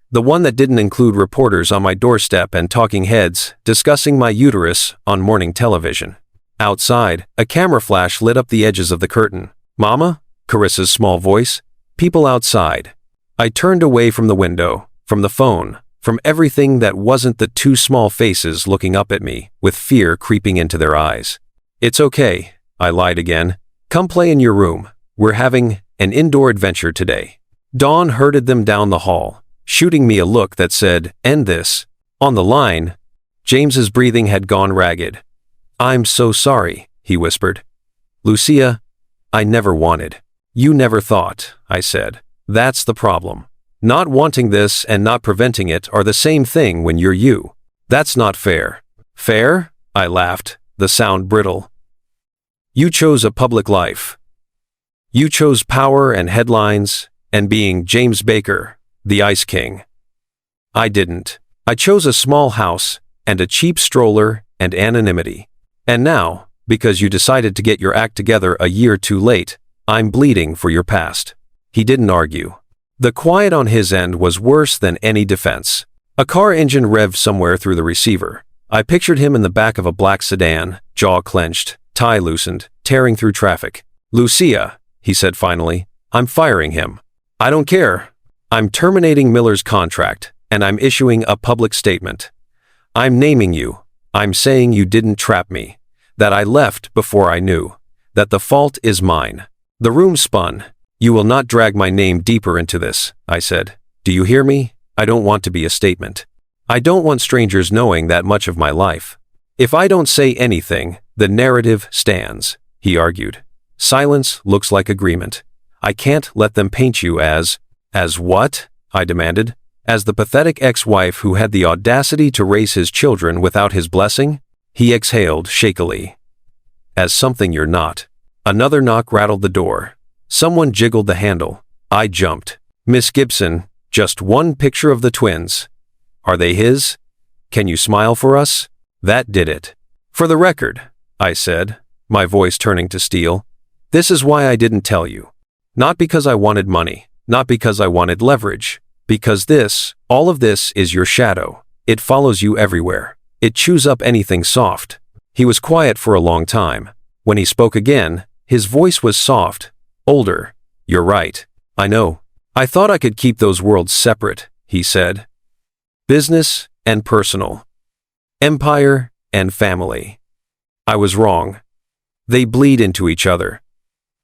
The one that didn't include reporters on my doorstep and talking heads discussing my uterus on morning television. Outside, a camera flash lit up the edges of the curtain. Mama? Carissa's small voice. People outside. I turned away from the window, from the phone, from everything that wasn't the two small faces looking up at me, with fear creeping into their eyes. It's okay, I lied again. Come play in your room. We're having an indoor adventure today. Dawn herded them down the hall, shooting me a look that said, end this. On the line, James's breathing had gone ragged. I'm so sorry, he whispered. Lucia, I never wanted. You never thought, I said. That's the problem. Not wanting this and not preventing it are the same thing when you're you. That's not fair. Fair? I laughed, the sound brittle. You chose a public life. You chose power and headlines and being James Baker, the Ice King. I didn't. I chose a small house and a cheap stroller and anonymity. And now, because you decided to get your act together a year too late, I'm bleeding for your past. He didn't argue. The quiet on his end was worse than any defense. A car engine revved somewhere through the receiver. I pictured him in the back of a black sedan, jaw clenched, tie loosened, tearing through traffic. Lucia, he said finally, I'm firing him. I don't care. I'm terminating Miller's contract, and I'm issuing a public statement. I'm naming you. I'm saying you didn't trap me. That I left before I knew. That the fault is mine. The room spun. You will not drag my name deeper into this, I said. Do you hear me? I don't want to be a statement. I don't want strangers knowing that much of my life. If I don't say anything, the narrative stands, he argued. Silence looks like agreement. I can't let them paint you as what? I demanded. As the pathetic ex-wife who had the audacity to raise his children without his blessing? He exhaled shakily. As something you're not. Another knock rattled the door. Someone jiggled the handle. I jumped. Miss Gibson, just one picture of the twins. Are they his? Can you smile for us? That did it. For the record, I said, my voice turning to steel, this is why I didn't tell you. Not because I wanted money, not because I wanted leverage, because all of this is your shadow. It follows you everywhere. It chews up anything soft. He was quiet for a long time. When he spoke again, his voice was soft, older. You're right. I know. I thought I could keep those worlds separate, he said. Business and personal. Empire and family. I was wrong. They bleed into each other.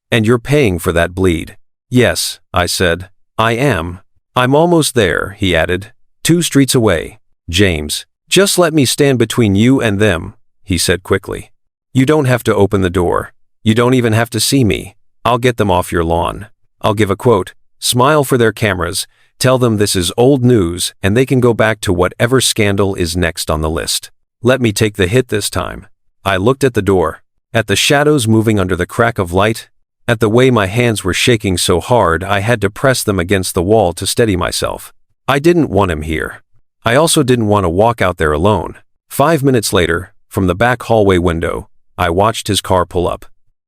And you're paying for that bleed. Yes, I said. I am. I'm almost there, he added. 2 streets away. James, just let me stand between you and them, he said quickly. You don't have to open the door. You don't even have to see me. I'll get them off your lawn. I'll give a quote, smile for their cameras, tell them this is old news and they can go back to whatever scandal is next on the list. Let me take the hit this time. I looked at the door, at the shadows moving under the crack of light, at the way my hands were shaking so hard I had to press them against the wall to steady myself. I didn't want him here. I also didn't want to walk out there alone. 5 minutes later, from the back hallway window, I watched his car pull up.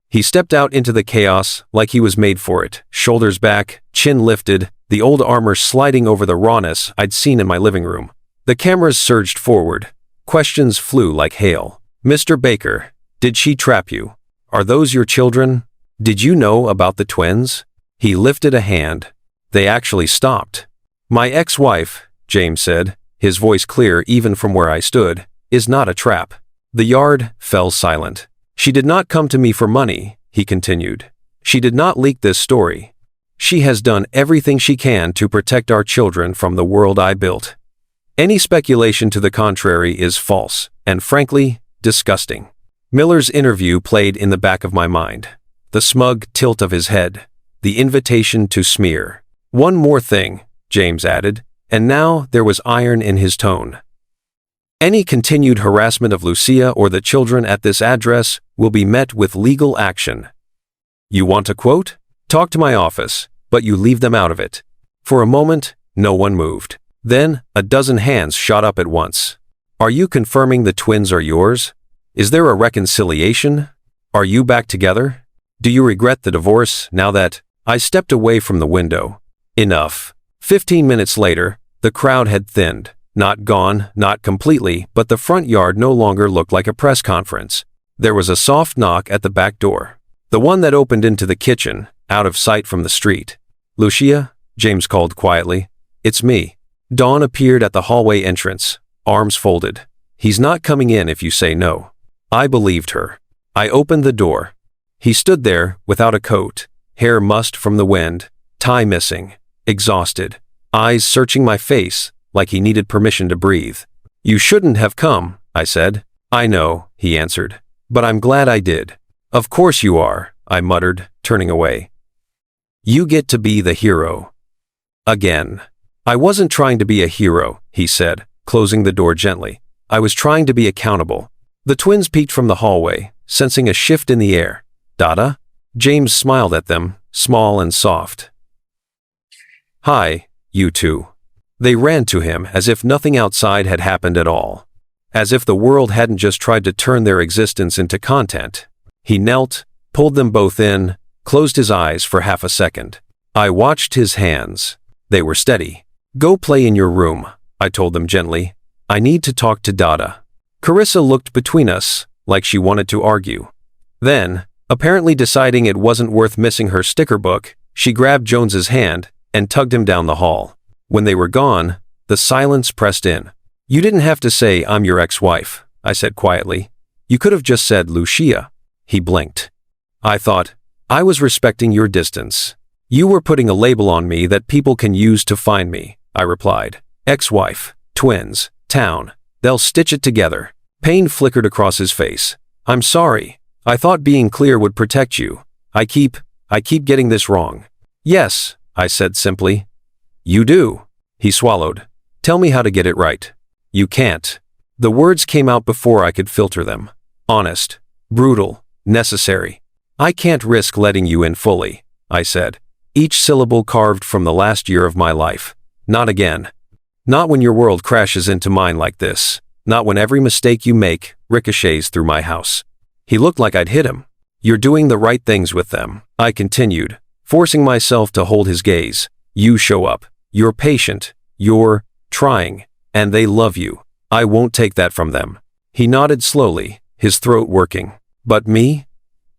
He stepped out into the chaos like he was made for it, shoulders back, chin lifted, the old armor sliding over the rawness I'd seen in my living room. The cameras surged forward. Questions flew like hail. Mr. Baker, did she trap you? Are those your children? Did you know about the twins? He lifted a hand. They actually stopped. My ex-wife, James said, his voice clear even from where I stood, is not a trap. The yard fell silent. She did not come to me for money, he continued. She did not leak this story. She has done everything she can to protect our children from the world I built. Any speculation to the contrary is false, and frankly, disgusting. Miller's interview played in the back of my mind. The smug tilt of his head. The invitation to smear. One more thing, James added, and now there was iron in his tone. Any continued harassment of Lucia or the children at this address will be met with legal action. You want a quote? Talk to my office, but you leave them out of it. For a moment, no one moved. Then, a dozen hands shot up at once. Are you confirming the twins are yours? Is there a reconciliation? Are you back together? Do you regret the divorce now that I stepped away from the window? Enough. 15 minutes later, the crowd had thinned. Not gone, not completely, but the front yard no longer looked like a press conference. There was a soft knock at the back door. The one that opened into the kitchen, out of sight from the street. Lucia, James called quietly. It's me. Dawn appeared at the hallway entrance, arms folded. He's not coming in if you say no. I believed her. I opened the door. He stood there, without a coat, hair mussed from the wind, tie missing, exhausted, eyes searching my face like he needed permission to breathe. You shouldn't have come, I said. I know, he answered, but I'm glad I did. Of course you are, I muttered, turning away. You get to be the hero. Again. I wasn't trying to be a hero, he said, closing the door gently. I was trying to be accountable. The twins peeked from the hallway, sensing a shift in the air. Dada? James smiled at them, small and soft. Hi, you two. They ran to him as if nothing outside had happened at all. As if the world hadn't just tried to turn their existence into content. He knelt, pulled them both in, closed his eyes for half a second. I watched his hands. They were steady. Go play in your room, I told them gently. I need to talk to Dada. Carissa looked between us, like she wanted to argue. Then, Apparently deciding it wasn't worth missing her sticker book, she grabbed Jones's hand and tugged him down the hall. When they were gone, the silence pressed in. "You didn't have to say I'm your ex-wife," I said quietly. "You could have just said Lucia." He blinked. "I thought I was respecting your distance. You were putting a label on me that people can use to find me," I replied. "Ex-wife, twins, town, they'll stitch it together." Pain flickered across his face. "I'm sorry. I thought being clear would protect you. I keep getting this wrong." "Yes," I said simply. "You do." He swallowed. "Tell me how to get it right." "You can't." The words came out before I could filter them. Honest, brutal, necessary. "I can't risk letting you in fully," I said, each syllable carved from the last year of my life. "Not again. Not when your world crashes into mine like this. Not when every mistake you make ricochets through my house." He looked like I'd hit him. "You're doing the right things with them," I continued, forcing myself to hold his gaze. "You show up. You're patient. You're trying. And they love you. I won't take that from them." He nodded slowly, his throat working. "But me?"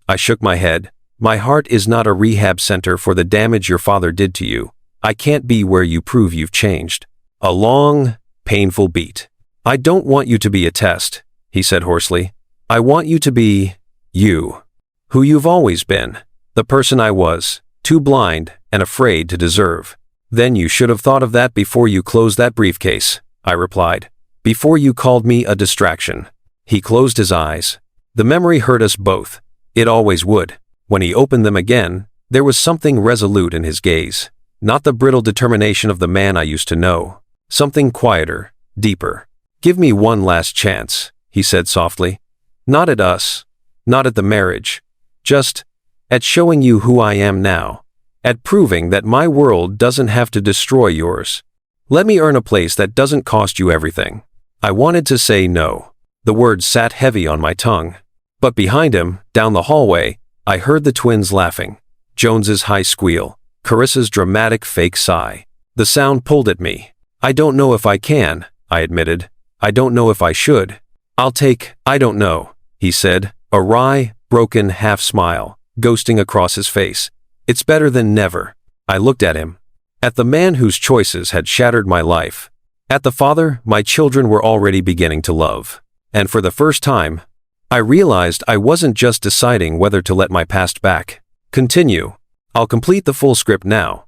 I shook my head. "My heart is not a rehab center for the damage your father did to you. I can't be where you prove you've changed." A long, painful beat. "I don't want you to be a test," he said hoarsely. "I want you to be you. Who you've always been. The person I was, too blind and afraid to deserve." "Then you should have thought of that before you closed that briefcase," I replied. "Before you called me a distraction." He closed his eyes. The memory hurt us both. It always would. When he opened them again, there was something resolute in his gaze. Not the brittle determination of the man I used to know. Something quieter, deeper. "Give me one last chance," he said softly. "Not at us. Not at the marriage. Just at showing you who I am now. At proving that my world doesn't have to destroy yours. Let me earn a place that doesn't cost you everything." I wanted to say no. The words sat heavy on my tongue. But behind him, down the hallway, I heard the twins laughing. Jones's high squeal, Carissa's dramatic fake sigh. The sound pulled at me. "I don't know if I can," I admitted. "I don't know if I should." I don't know," he said, a wry, broken half-smile, ghosting across his face. "It's better than never." I looked at him. At the man whose choices had shattered my life. At the father my children were already beginning to love. And for the first time, I realized I wasn't just deciding whether to let my past back. Continue. I'll complete the full script now.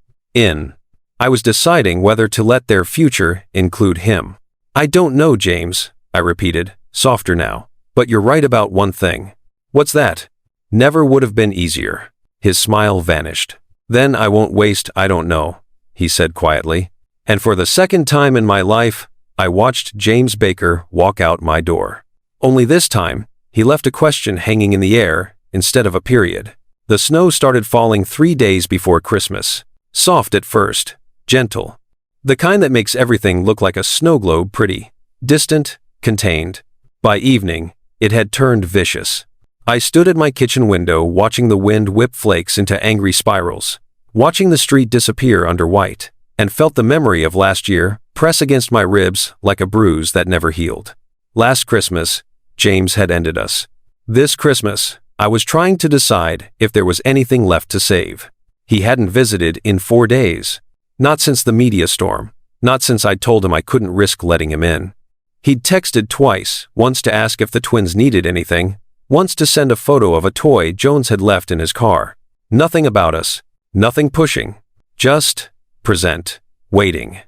I was deciding whether to let their future include him. "I don't know, James," I repeated, softer now. "But you're right about one thing." "What's that?" "Never would have been easier." His smile vanished. "Then I won't waste I don't know," he said quietly. And for the second time in my life, I watched James Baker walk out my door. Only this time, he left a question hanging in the air instead of a period. The snow started falling 3 days before Christmas. Soft at first, gentle. The kind that makes everything look like a snow globe pretty. Distant, contained. By evening, it had turned vicious. I stood at my kitchen window watching the wind whip flakes into angry spirals, watching the street disappear under white, and felt the memory of last year press against my ribs like a bruise that never healed. Last Christmas, James had ended us. This Christmas, I was trying to decide if there was anything left to save. He hadn't visited in 4 days. Not since the media storm. Not since I'd told him I couldn't risk letting him in. He'd texted twice, once to ask if the twins needed anything, once to send a photo of a toy Jones had left in his car. Nothing about us. Nothing pushing. Just present. Waiting.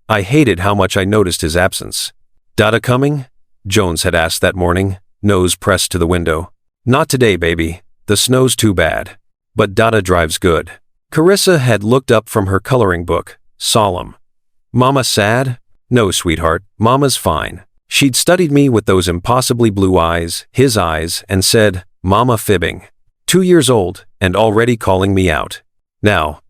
I hated how much I noticed his absence. "Dada coming?" Jones had asked that morning, nose pressed to the window. "Not today, baby. The snow's too bad. But Dada drives good." Carissa had looked up from her coloring book, solemn. "Mama sad?" "No, sweetheart, Mama's fine." She'd studied me with those impossibly blue eyes, his eyes, and said, "Mama fibbing." 2 years old, and already calling me out. Now,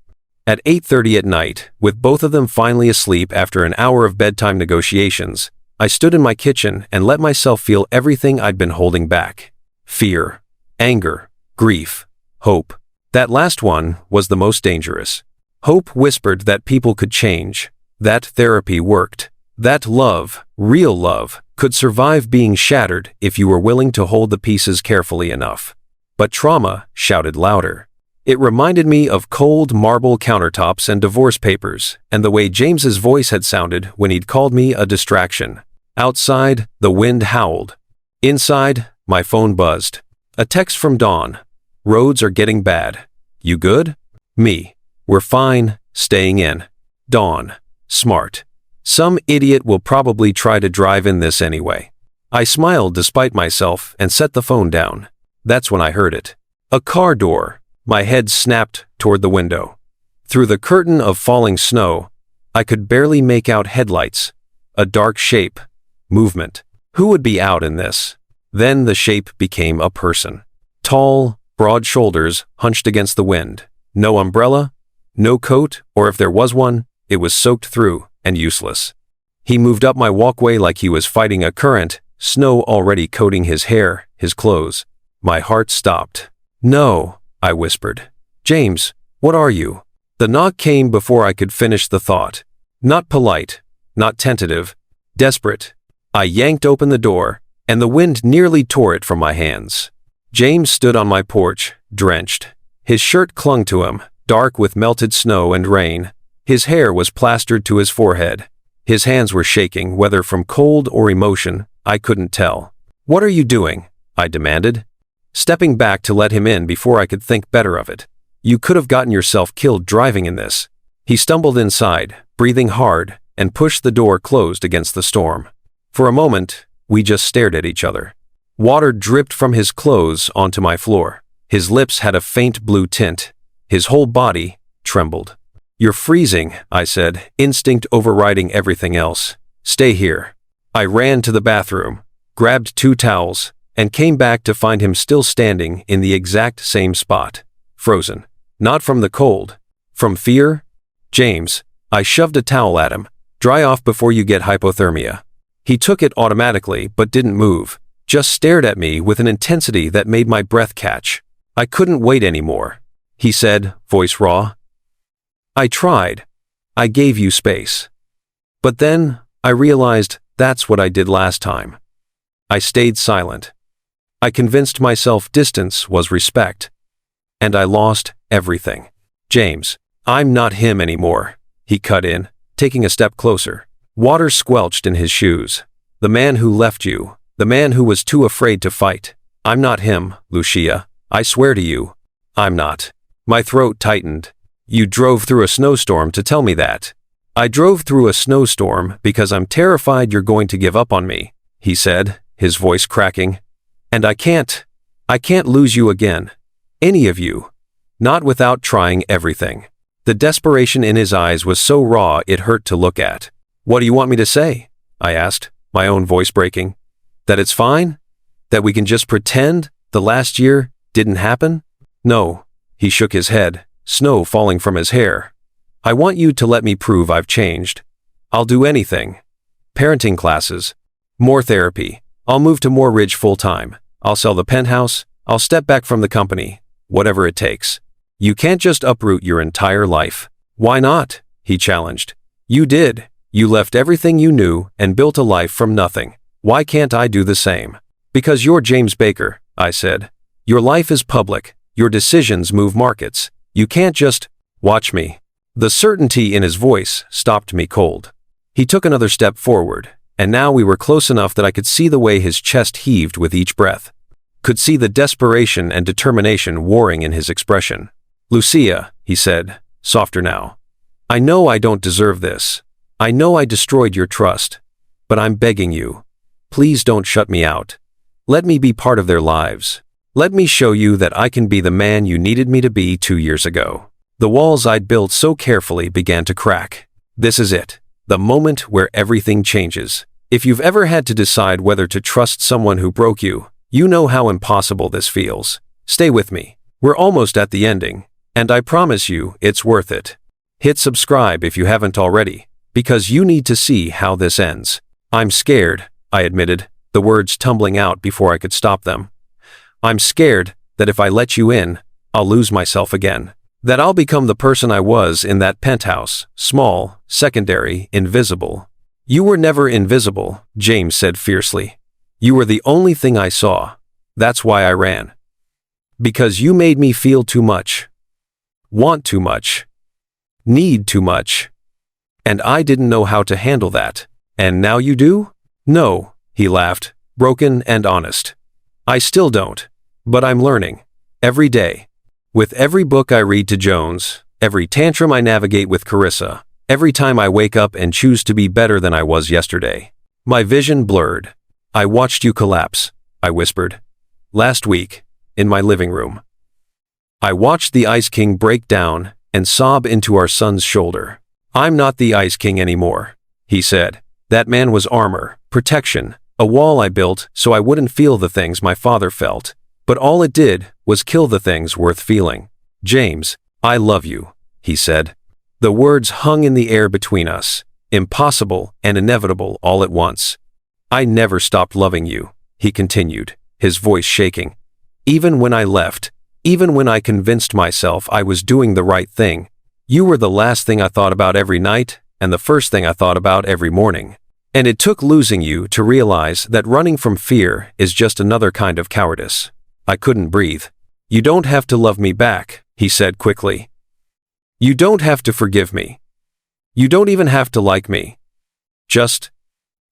at 8:30 at night, with both of them finally asleep after an hour of bedtime negotiations, I stood in my kitchen and let myself feel everything I'd been holding back. Fear, anger, grief, hope. That last one was the most dangerous. Hope whispered that people could change, that therapy worked, that love, real love, could survive being shattered if you were willing to hold the pieces carefully enough. but trauma shouted louder. It reminded me of cold marble countertops and divorce papers, and the way James's voice had sounded when he'd called me a distraction. Outside, the wind howled. Inside, my phone buzzed. A text from Dawn. Roads are getting bad. You good? Me. We're fine, staying in. Dawn. Smart. Some idiot will probably try to drive in this anyway. I smiled despite myself and set the phone down. That's when I heard it. A car door. My head snapped toward the window. Through the curtain of falling snow, I could barely make out headlights. A dark shape. Movement. Who would be out in this? Then the shape became a person. Tall, broad shoulders hunched against the wind. No umbrella, no coat, or if there was one, it was soaked through and useless. He moved up my walkway like he was fighting a current, snow already coating his hair, his clothes. My heart stopped. No, I whispered. James, what are you? The knock came before I could finish the thought. Not polite, not tentative, desperate. I yanked open the door, and the wind nearly tore it from my hands. James stood on my porch, drenched. His shirt clung to him, dark with melted snow and rain. His hair was plastered to his forehead. His hands were shaking, whether from cold or emotion, I couldn't tell. What are you doing? I demanded, stepping back to let him in before I could think better of it. You could have gotten yourself killed driving in this. He stumbled inside, breathing hard, and pushed the door closed against the storm. For a moment, we just stared at each other. Water dripped from his clothes onto my floor. His lips had a faint blue tint. His whole body trembled. You're freezing, I said, instinct overriding everything else. Stay here. I ran to the bathroom, grabbed 2 towels, and came back to find him still standing in the exact same spot. Frozen. Not from the cold. From fear? James, I shoved a towel at him. Dry off before you get hypothermia. He took it automatically but didn't move, just stared at me with an intensity that made my breath catch. I couldn't wait anymore. He said, voice raw. I tried. I gave you space. But then, I realized that's what I did last time. I stayed silent. I convinced myself distance was respect. And I lost everything. James, I'm not him anymore, he cut in, taking a step closer. Water squelched in his shoes. The man who left you, the man who was too afraid to fight. I'm not him, Lucia. I swear to you, I'm not. My throat tightened. You drove through a snowstorm to tell me that. I drove through a snowstorm because I'm terrified you're going to give up on me, he said, his voice cracking. And I can't lose you again. Any of you. Not without trying everything. The desperation in his eyes was so raw it hurt to look at. What do you want me to say? I asked, my own voice breaking. That it's fine? That we can just pretend the last year didn't happen? No, he shook his head, snow falling from his hair. I want you to let me prove I've changed. I'll do anything. Parenting classes. More therapy. I'll move to Moor Ridge full-time. I'll sell the penthouse. I'll step back from the company. Whatever it takes. You can't just uproot your entire life. Why not? He challenged. You did. You left everything you knew and built a life from nothing. Why can't I do the same? Because you're James Baker, I said. Your life is public. Your decisions move markets. You can't just watch me. The certainty in his voice stopped me cold. He took another step forward, and now we were close enough that I could see the way his chest heaved with each breath. Could see the desperation and determination warring in his expression. Lucia, he said, softer now. I know I don't deserve this. I know I destroyed your trust. But I'm begging you. Please don't shut me out. Let me be part of their lives. Let me show you that I can be the man you needed me to be 2 years ago. The walls I'd built so carefully began to crack. This is it. The moment where everything changes. If you've ever had to decide whether to trust someone who broke you, you know how impossible this feels. Stay with me. We're almost at the ending, and I promise you it's worth it. Hit subscribe if you haven't already, because you need to see how this ends. I'm scared, I admitted, the words tumbling out before I could stop them. I'm scared that if I let you in, I'll lose myself again. That I'll become the person I was in that penthouse, small, secondary, invisible. You were never invisible, James said fiercely. You were the only thing I saw. That's why I ran. Because you made me feel too much. Want too much. Need too much. And I didn't know how to handle that. And now you do? No, he laughed, broken and honest. I still don't. But I'm learning. Every day. With every book I read to Jones, every tantrum I navigate with Carissa, every time I wake up and choose to be better than I was yesterday. My vision blurred. I watched you collapse, I whispered. Last week, in my living room. I watched the Ice King break down and sob into our son's shoulder. I'm not the Ice King anymore, he said. That man was armor, protection, a wall I built so I wouldn't feel the things my father felt. But all it did was kill the things worth feeling. James, I love you, he said. The words hung in the air between us, impossible and inevitable all at once. I never stopped loving you, he continued, his voice shaking. Even when I left, even when I convinced myself I was doing the right thing, you were the last thing I thought about every night and the first thing I thought about every morning. And it took losing you to realize that running from fear is just another kind of cowardice. I couldn't breathe. You don't have to love me back, he said quickly. You don't have to forgive me. You don't even have to like me. Just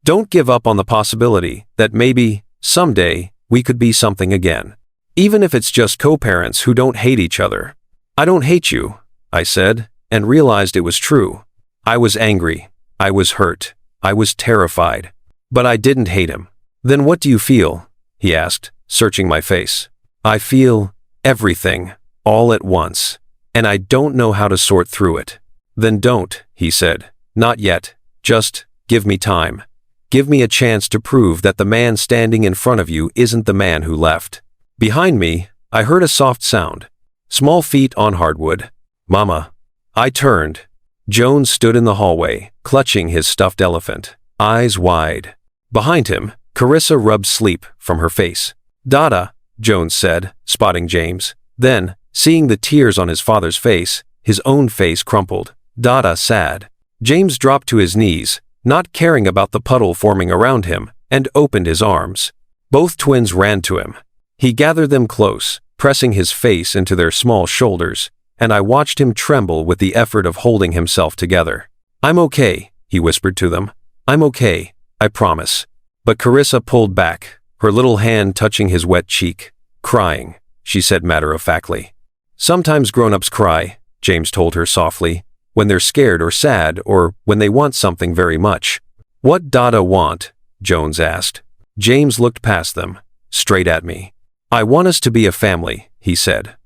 don't give up on the possibility that maybe, someday, we could be something again. Even if it's just co-parents who don't hate each other. I don't hate you, I said, and realized it was true. I was angry. I was hurt. I was terrified. But I didn't hate him. Then what do you feel? He asked, searching my face. I feel everything, all at once, and I don't know how to sort through it. Then don't, he said. Not yet. Just give me time. Give me a chance to prove that the man standing in front of you isn't the man who left. Behind me, I heard a soft sound. Small feet on hardwood. Mama. I turned. Jones stood in the hallway, clutching his stuffed elephant, eyes wide. Behind him, Carissa rubbed sleep from her face. Dada, Jones said, spotting James. Then, seeing the tears on his father's face, his own face crumpled. Dada sad. James dropped to his knees, not caring about the puddle forming around him, and opened his arms. Both twins ran to him. He gathered them close, pressing his face into their small shoulders, and I watched him tremble with the effort of holding himself together. I'm okay, he whispered to them. I'm okay, I promise. But Carissa pulled back, her little hand touching his wet cheek. Crying, she said matter-of-factly. Sometimes grown-ups cry, James told her softly, when they're scared or sad or when they want something very much. What Dada want? Jones asked. James looked past them, straight at me. I want us to be a family, he said.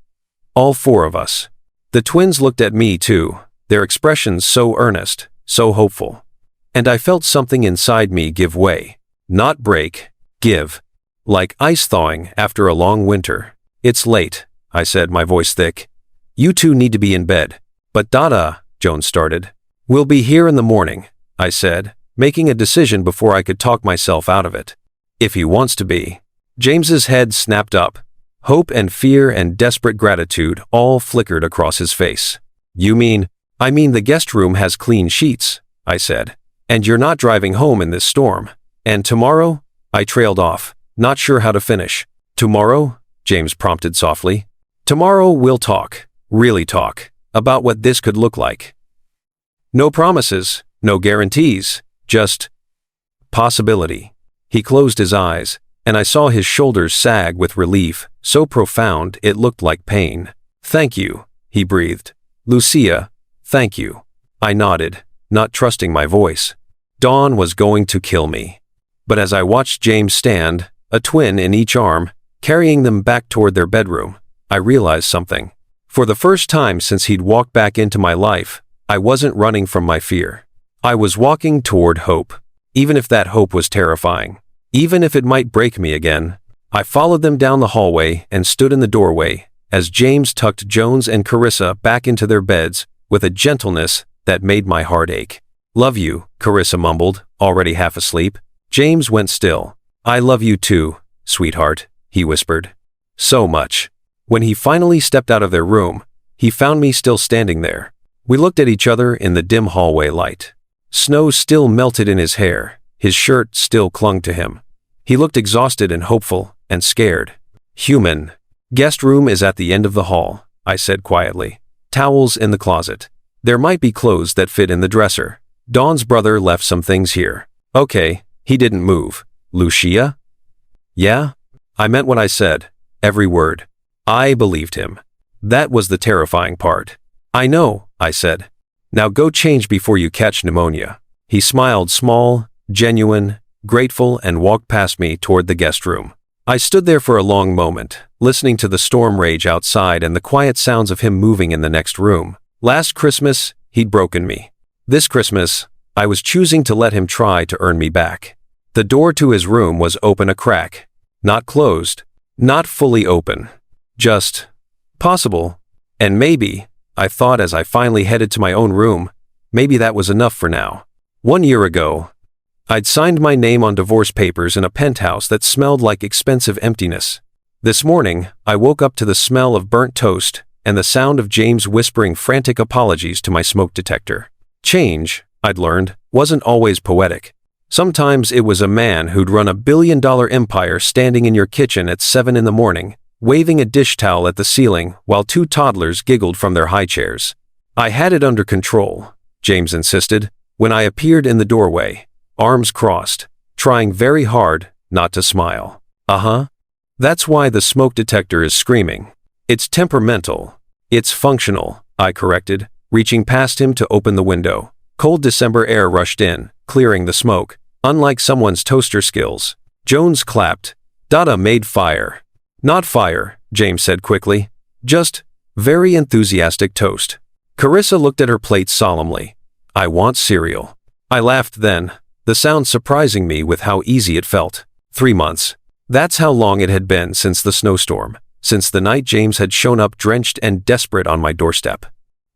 All four of us. The twins looked at me too, their expressions so earnest, so hopeful. And I felt something inside me give way. Not break, give. Like ice thawing after a long winter. It's late, I said, my voice thick. You two need to be in bed. But Dada, Jones started. We'll be here in the morning, I said, making a decision before I could talk myself out of it. If he wants to be. James's head snapped up. Hope and fear and desperate gratitude all flickered across his face. You mean? I mean the guest room has clean sheets, I said. And you're not driving home in this storm. And tomorrow? I trailed off, not sure how to finish. Tomorrow? James prompted softly. Tomorrow we'll talk, really talk, about what this could look like. No promises, no guarantees, just possibility. He closed his eyes, and I saw his shoulders sag with relief, so profound it looked like pain. Thank you, he breathed. Lucia, thank you. I nodded, not trusting my voice. Dawn was going to kill me. But as I watched James stand, a twin in each arm, carrying them back toward their bedroom, I realized something. For the first time since he'd walked back into my life, I wasn't running from my fear. I was walking toward hope, even if that hope was terrifying. Even if it might break me again. I followed them down the hallway and stood in the doorway as James tucked Jones and Carissa back into their beds with a gentleness that made my heart ache. Love you, Carissa mumbled, already half asleep. James went still. I love you too, sweetheart, he whispered. So much. When he finally stepped out of their room, he found me still standing there. We looked at each other in the dim hallway light. Snow still melted in his hair. His shirt still clung to him. He looked exhausted and hopeful and scared. Human. Guest room is at the end of the hall, I said quietly. Towels in the closet. There might be clothes that fit in the dresser. Dawn's brother left some things here. Okay, he didn't move. Lucia? Yeah? I meant what I said. Every word. I believed him. That was the terrifying part. I know, I said. Now go change before you catch pneumonia. He smiled small, genuine, grateful, and walked past me toward the guest room. I stood there for a long moment, listening to the storm rage outside and the quiet sounds of him moving in the next room. Last Christmas, he'd broken me. This Christmas, I was choosing to let him try to earn me back. The door to his room was open a crack. Not closed. Not fully open. Just possible. And maybe, I thought as I finally headed to my own room, maybe that was enough for now. 1 year ago, I'd signed my name on divorce papers in a penthouse that smelled like expensive emptiness. This morning, I woke up to the smell of burnt toast and the sound of James whispering frantic apologies to my smoke detector. Change, I'd learned, wasn't always poetic. Sometimes it was a man who'd run $1 billion empire standing in your kitchen at 7 in the morning, waving a dish towel at the ceiling while 2 toddlers giggled from their high chairs. I had it under control, James insisted, when I appeared in the doorway, arms crossed, trying very hard not to smile. That's why the smoke detector is screaming. It's temperamental. It's functional, I corrected, reaching past him to open the window. Cold December air rushed in, clearing the smoke. Unlike someone's toaster skills. Jones clapped. Dada made fire. Not fire, James said quickly. Just very enthusiastic toast. Carissa looked at her plate solemnly. I want cereal. I laughed then, the sound surprising me with how easy it felt. 3 months. That's how long it had been since the snowstorm, since the night James had shown up drenched and desperate on my doorstep.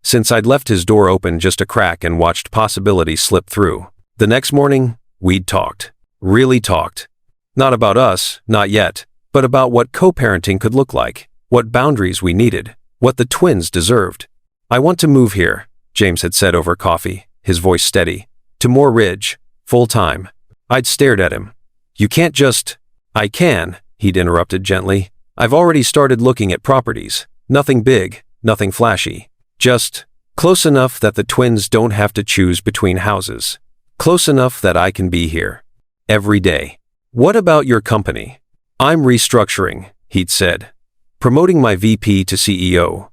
Since I'd left his door open just a crack and watched possibility slip through. The next morning, we'd talked. Really talked. Not about us, not yet, but about what co-parenting could look like, what boundaries we needed, what the twins deserved. I want to move here, James had said over coffee, his voice steady. To Moore Ridge, full-time. I'd stared at him. You can't just... I can, he'd interrupted gently. I've already started looking at properties. Nothing big, nothing flashy. Just close enough that the twins don't have to choose between houses. Close enough that I can be here. Every day. What about your company? I'm restructuring, he'd said. Promoting my VP to CEO.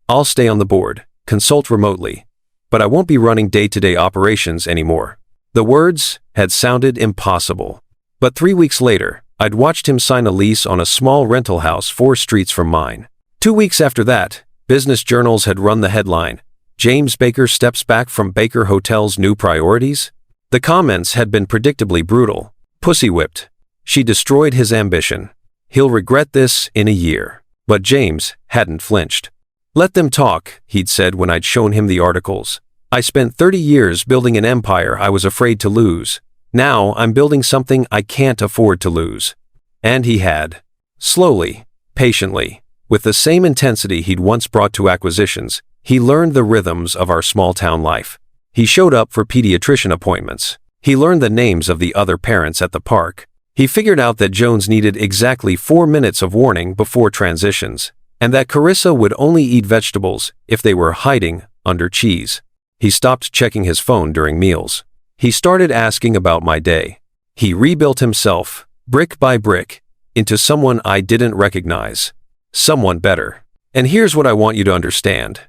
I'll stay on the board, consult remotely. But I won't be running day-to-day operations anymore. The words had sounded impossible. But 3 weeks later, I'd watched him sign a lease on a small rental house 4 streets from mine. 2 weeks after that, business journals had run the headline, James Baker steps back from Baker Hotel's new priorities? The comments had been predictably brutal. Pussy-whipped. She destroyed his ambition. He'll regret this in a year. But James hadn't flinched. Let them talk, he'd said when I'd shown him the articles. I spent 30 years building an empire I was afraid to lose. Now I'm building something I can't afford to lose. And he had. Slowly, patiently, with the same intensity he'd once brought to acquisitions, he learned the rhythms of our small-town life. He showed up for pediatrician appointments. He learned the names of the other parents at the park. He figured out that Jones needed exactly 4 minutes of warning before transitions, and that Carissa would only eat vegetables if they were hiding under cheese. He stopped checking his phone during meals. He started asking about my day. He rebuilt himself, brick by brick, into someone I didn't recognize. Someone better. And here's what I want you to understand.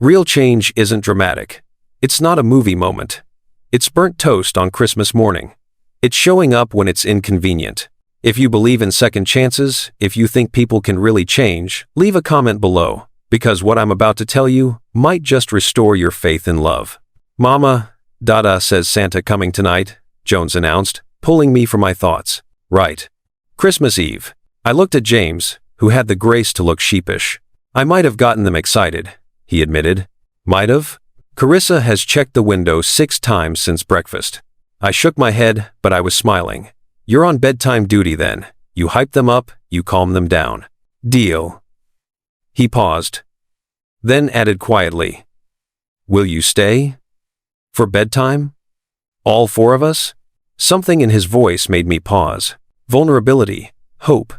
Real change isn't dramatic. It's not a movie moment. It's burnt toast on Christmas morning. It's showing up when it's inconvenient. If you believe in second chances, if you think people can really change, leave a comment below, because what I'm about to tell you might just restore your faith in love. Mama, Dada says Santa coming tonight, Jones announced, pulling me from my thoughts. Right. Christmas Eve. I looked at James, who had the grace to look sheepish. I might have gotten them excited, he admitted. Might have? Carissa has checked the window 6 times since breakfast. I shook my head, but I was smiling. You're on bedtime duty then. You hype them up, you calm them down. Deal. He paused. Then added quietly. Will you stay? For bedtime? All 4 of us? Something in his voice made me pause. Vulnerability, hope,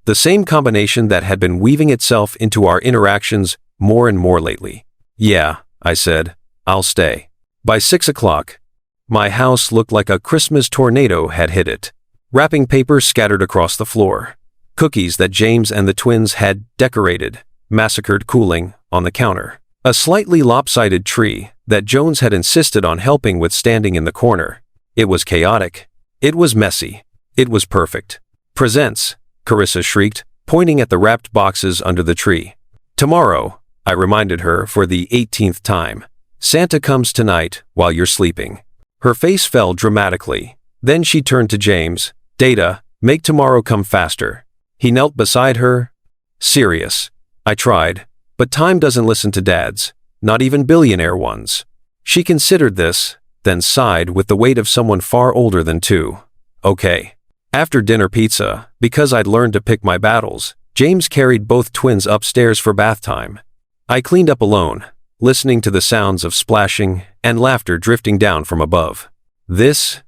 The same combination that had been weaving itself into our interactions more and more lately. "Yeah," I said, "I'll stay." By 6 o'clock, my house looked like a Christmas tornado had hit it. Wrapping paper scattered across the floor. Cookies that James and the twins had decorated, massacred cooling, on the counter. A slightly lopsided tree that Jones had insisted on helping with standing in the corner. It was chaotic. It was messy. It was perfect. "Presents," Carissa shrieked, pointing at the wrapped boxes under the tree. "Tomorrow," I reminded her for the 18th time. "Santa comes tonight while you're sleeping." Her face fell dramatically. Then she turned to James. "Data, make tomorrow come faster." He knelt beside her. "Serious." I tried. "But time doesn't listen to dads, not even billionaire ones." She considered this, then sighed with the weight of someone far older than two. "Okay." After dinner pizza, because I'd learned to pick my battles, James carried both twins upstairs for bath time. I cleaned up alone, listening to the sounds of splashing and laughter drifting down from above. This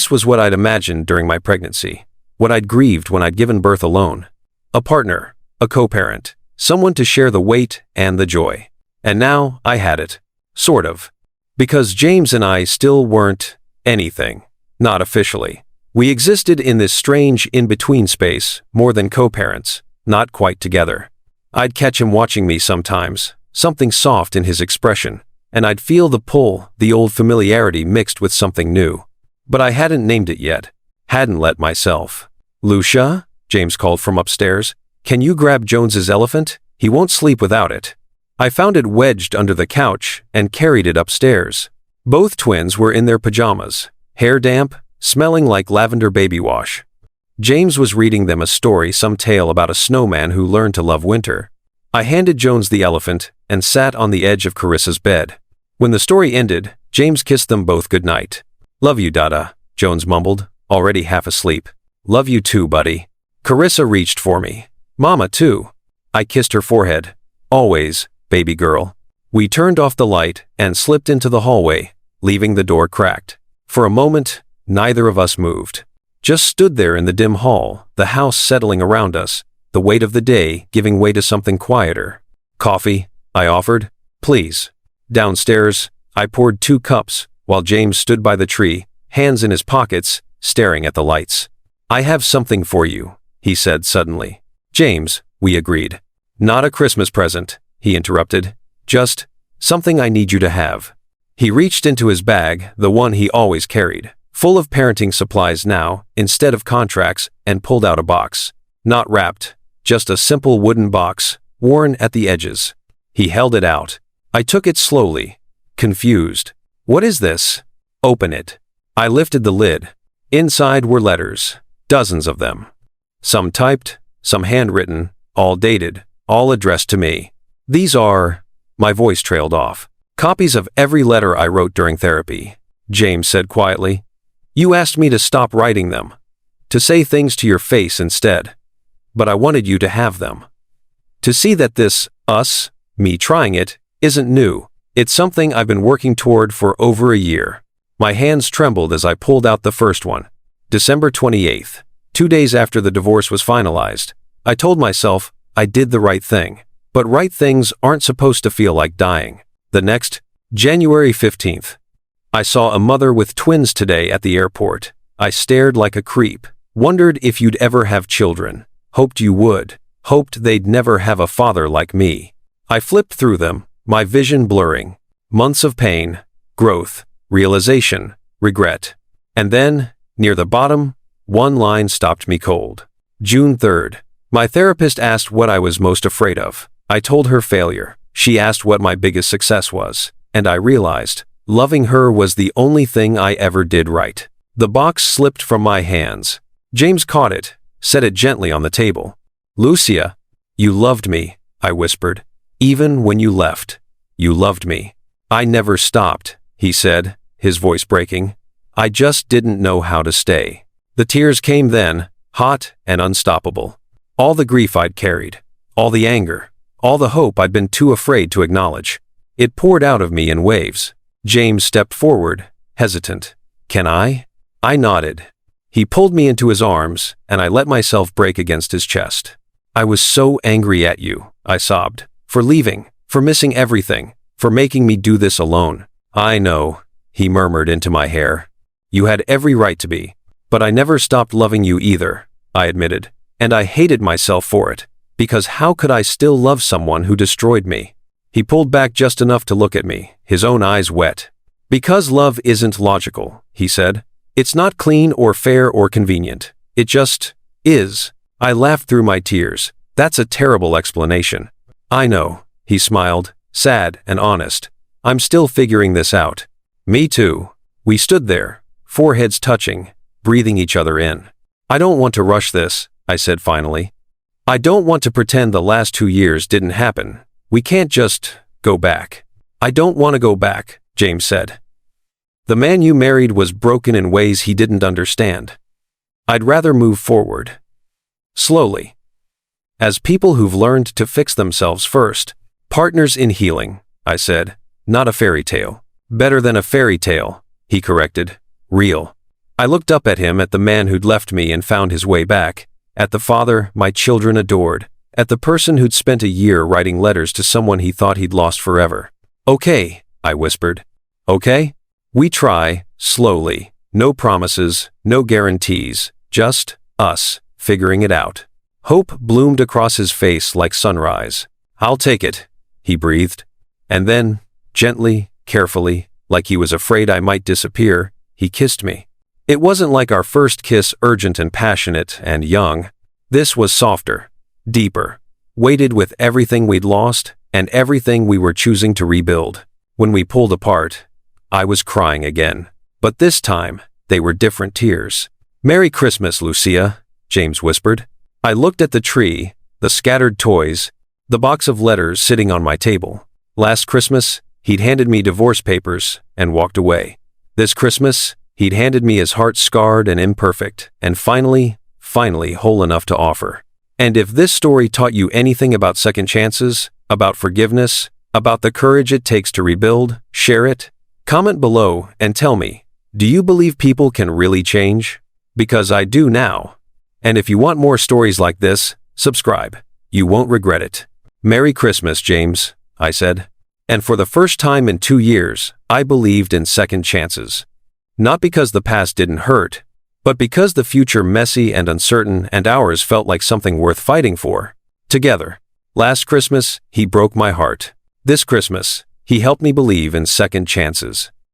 was what I'd imagined during my pregnancy, what I'd grieved when I'd given birth alone. A partner, a co-parent, someone to share the weight and the joy. And now I had it. Sort of. Because James and I still weren't anything. Not officially. We existed in this strange in-between space, more than co-parents, not quite together. I'd catch him watching me sometimes, something soft in his expression, and I'd feel the pull, the old familiarity mixed with something new. But I hadn't named it yet. Hadn't let myself. "Lucia," James called from upstairs, "can you grab Jones's elephant? He won't sleep without it." I found it wedged under the couch and carried it upstairs. Both twins were in their pajamas, hair damp, smelling like lavender baby wash. James was reading them a story, some tale about a snowman who learned to love winter. I handed Jones the elephant and sat on the edge of Carissa's bed. When the story ended, James kissed them both goodnight. "Love you, Dada," Jones mumbled, already half asleep. "Love you too, buddy." Carissa reached for me. "Mama too." I kissed her forehead. "Always, baby girl." We turned off the light and slipped into the hallway, leaving the door cracked. For a moment, neither of us moved. Just stood there in the dim hall, the house settling around us, the weight of the day giving way to something quieter. "Coffee?" I offered. "Please." Downstairs, I poured 2 cups, while James stood by the tree, hands in his pockets, staring at the lights. "I have something for you," he said suddenly. "James," we agreed. "Not a Christmas present," he interrupted. "Just something I need you to have." He reached into his bag, the one he always carried, full of parenting supplies now, instead of contracts, and pulled out a box. Not wrapped, just a simple wooden box, worn at the edges. He held it out. I took it slowly, confused. "What is this?" "Open it." I lifted the lid. Inside were letters, dozens of them. Some typed, some handwritten, all dated, all addressed to me. "These are," my voice trailed off, "copies of every letter I wrote during therapy," James said quietly. "You asked me to stop writing them, to say things to your face instead. But I wanted you to have them. To see that this, us, me trying it, isn't new. It's something I've been working toward for over a year." My hands trembled as I pulled out the first one. December 28th, 2 days after the divorce was finalized. I told myself I did the right thing. But right things aren't supposed to feel like dying. The next, January 15th. I saw a mother with twins today at the airport. I stared like a creep. Wondered if you'd ever have children. Hoped you would. Hoped they'd never have a father like me. I flipped through them, my vision blurring. Months of pain, growth, realization, regret. And then, near the bottom, one line stopped me cold. June 3rd. My therapist asked what I was most afraid of. I told her failure. She asked what my biggest success was. And I realized, loving her was the only thing I ever did right. The box slipped from my hands. James caught it, set it gently on the table. "Lucia, you loved me," I whispered. "Even when you left, you loved me." "I never stopped," he said, his voice breaking. "I just didn't know how to stay." The tears came then, hot and unstoppable. All the grief I'd carried, all the anger, all the hope I'd been too afraid to acknowledge. It poured out of me in waves. James stepped forward, hesitant. "Can I?" I nodded. He pulled me into his arms, and I let myself break against his chest. I was so angry at you, I sobbed, for leaving, for missing everything, for making me do this alone. I know, he murmured into my hair. You had every right to be. But I never stopped loving you either, I admitted, and I hated myself for it, because how could I still love someone who destroyed me? He pulled back just enough to look at me, his own eyes wet. Because love isn't logical, he said. It's not clean or fair or convenient. It just is. I laughed through my tears. That's a terrible explanation. I know, he smiled, sad and honest. I'm still figuring this out. Me too. We stood there, foreheads touching, breathing each other in. I don't want to rush this, I said finally. I don't want to pretend the last 2 years didn't happen. We can't just go back. I don't want to go back, James said. The man you married was broken in ways he didn't understand. I'd rather move forward. Slowly. As people who've learned to fix themselves first. Partners in healing, I said. Not a fairy tale. Better than a fairy tale, he corrected. Real. I looked up at him, at the man who'd left me and found his way back, at the father my children adored, at the person who'd spent a year writing letters to someone he thought he'd lost forever. Okay, I whispered. Okay? We try, slowly. No promises, no guarantees, just us, figuring it out. Hope bloomed across his face like sunrise. I'll take it, he breathed. And then, gently, carefully, like he was afraid I might disappear, he kissed me. It wasn't like our first kiss, urgent and passionate and young. This was softer, deeper, weighted with everything we'd lost and everything we were choosing to rebuild. When we pulled apart, I was crying again. But this time, they were different tears. Merry Christmas, Lucia, James whispered. I looked at the tree, the scattered toys, the box of letters sitting on my table. Last Christmas, he'd handed me divorce papers and walked away. This Christmas, he'd handed me his heart scarred and imperfect, and finally whole enough to offer. And if this story taught you anything about second chances, about forgiveness, about the courage it takes to rebuild, share it. Comment below and tell me, do you believe people can really change? Because I do now. And if you want more stories like this, subscribe. You won't regret it. Merry Christmas, James, I said. And for the first time in 2 years, I believed in second chances. Not because the past didn't hurt, but because the future messy and uncertain and ours felt like something worth fighting for. Together. Last Christmas, he broke my heart. This Christmas, he helped me believe in second chances.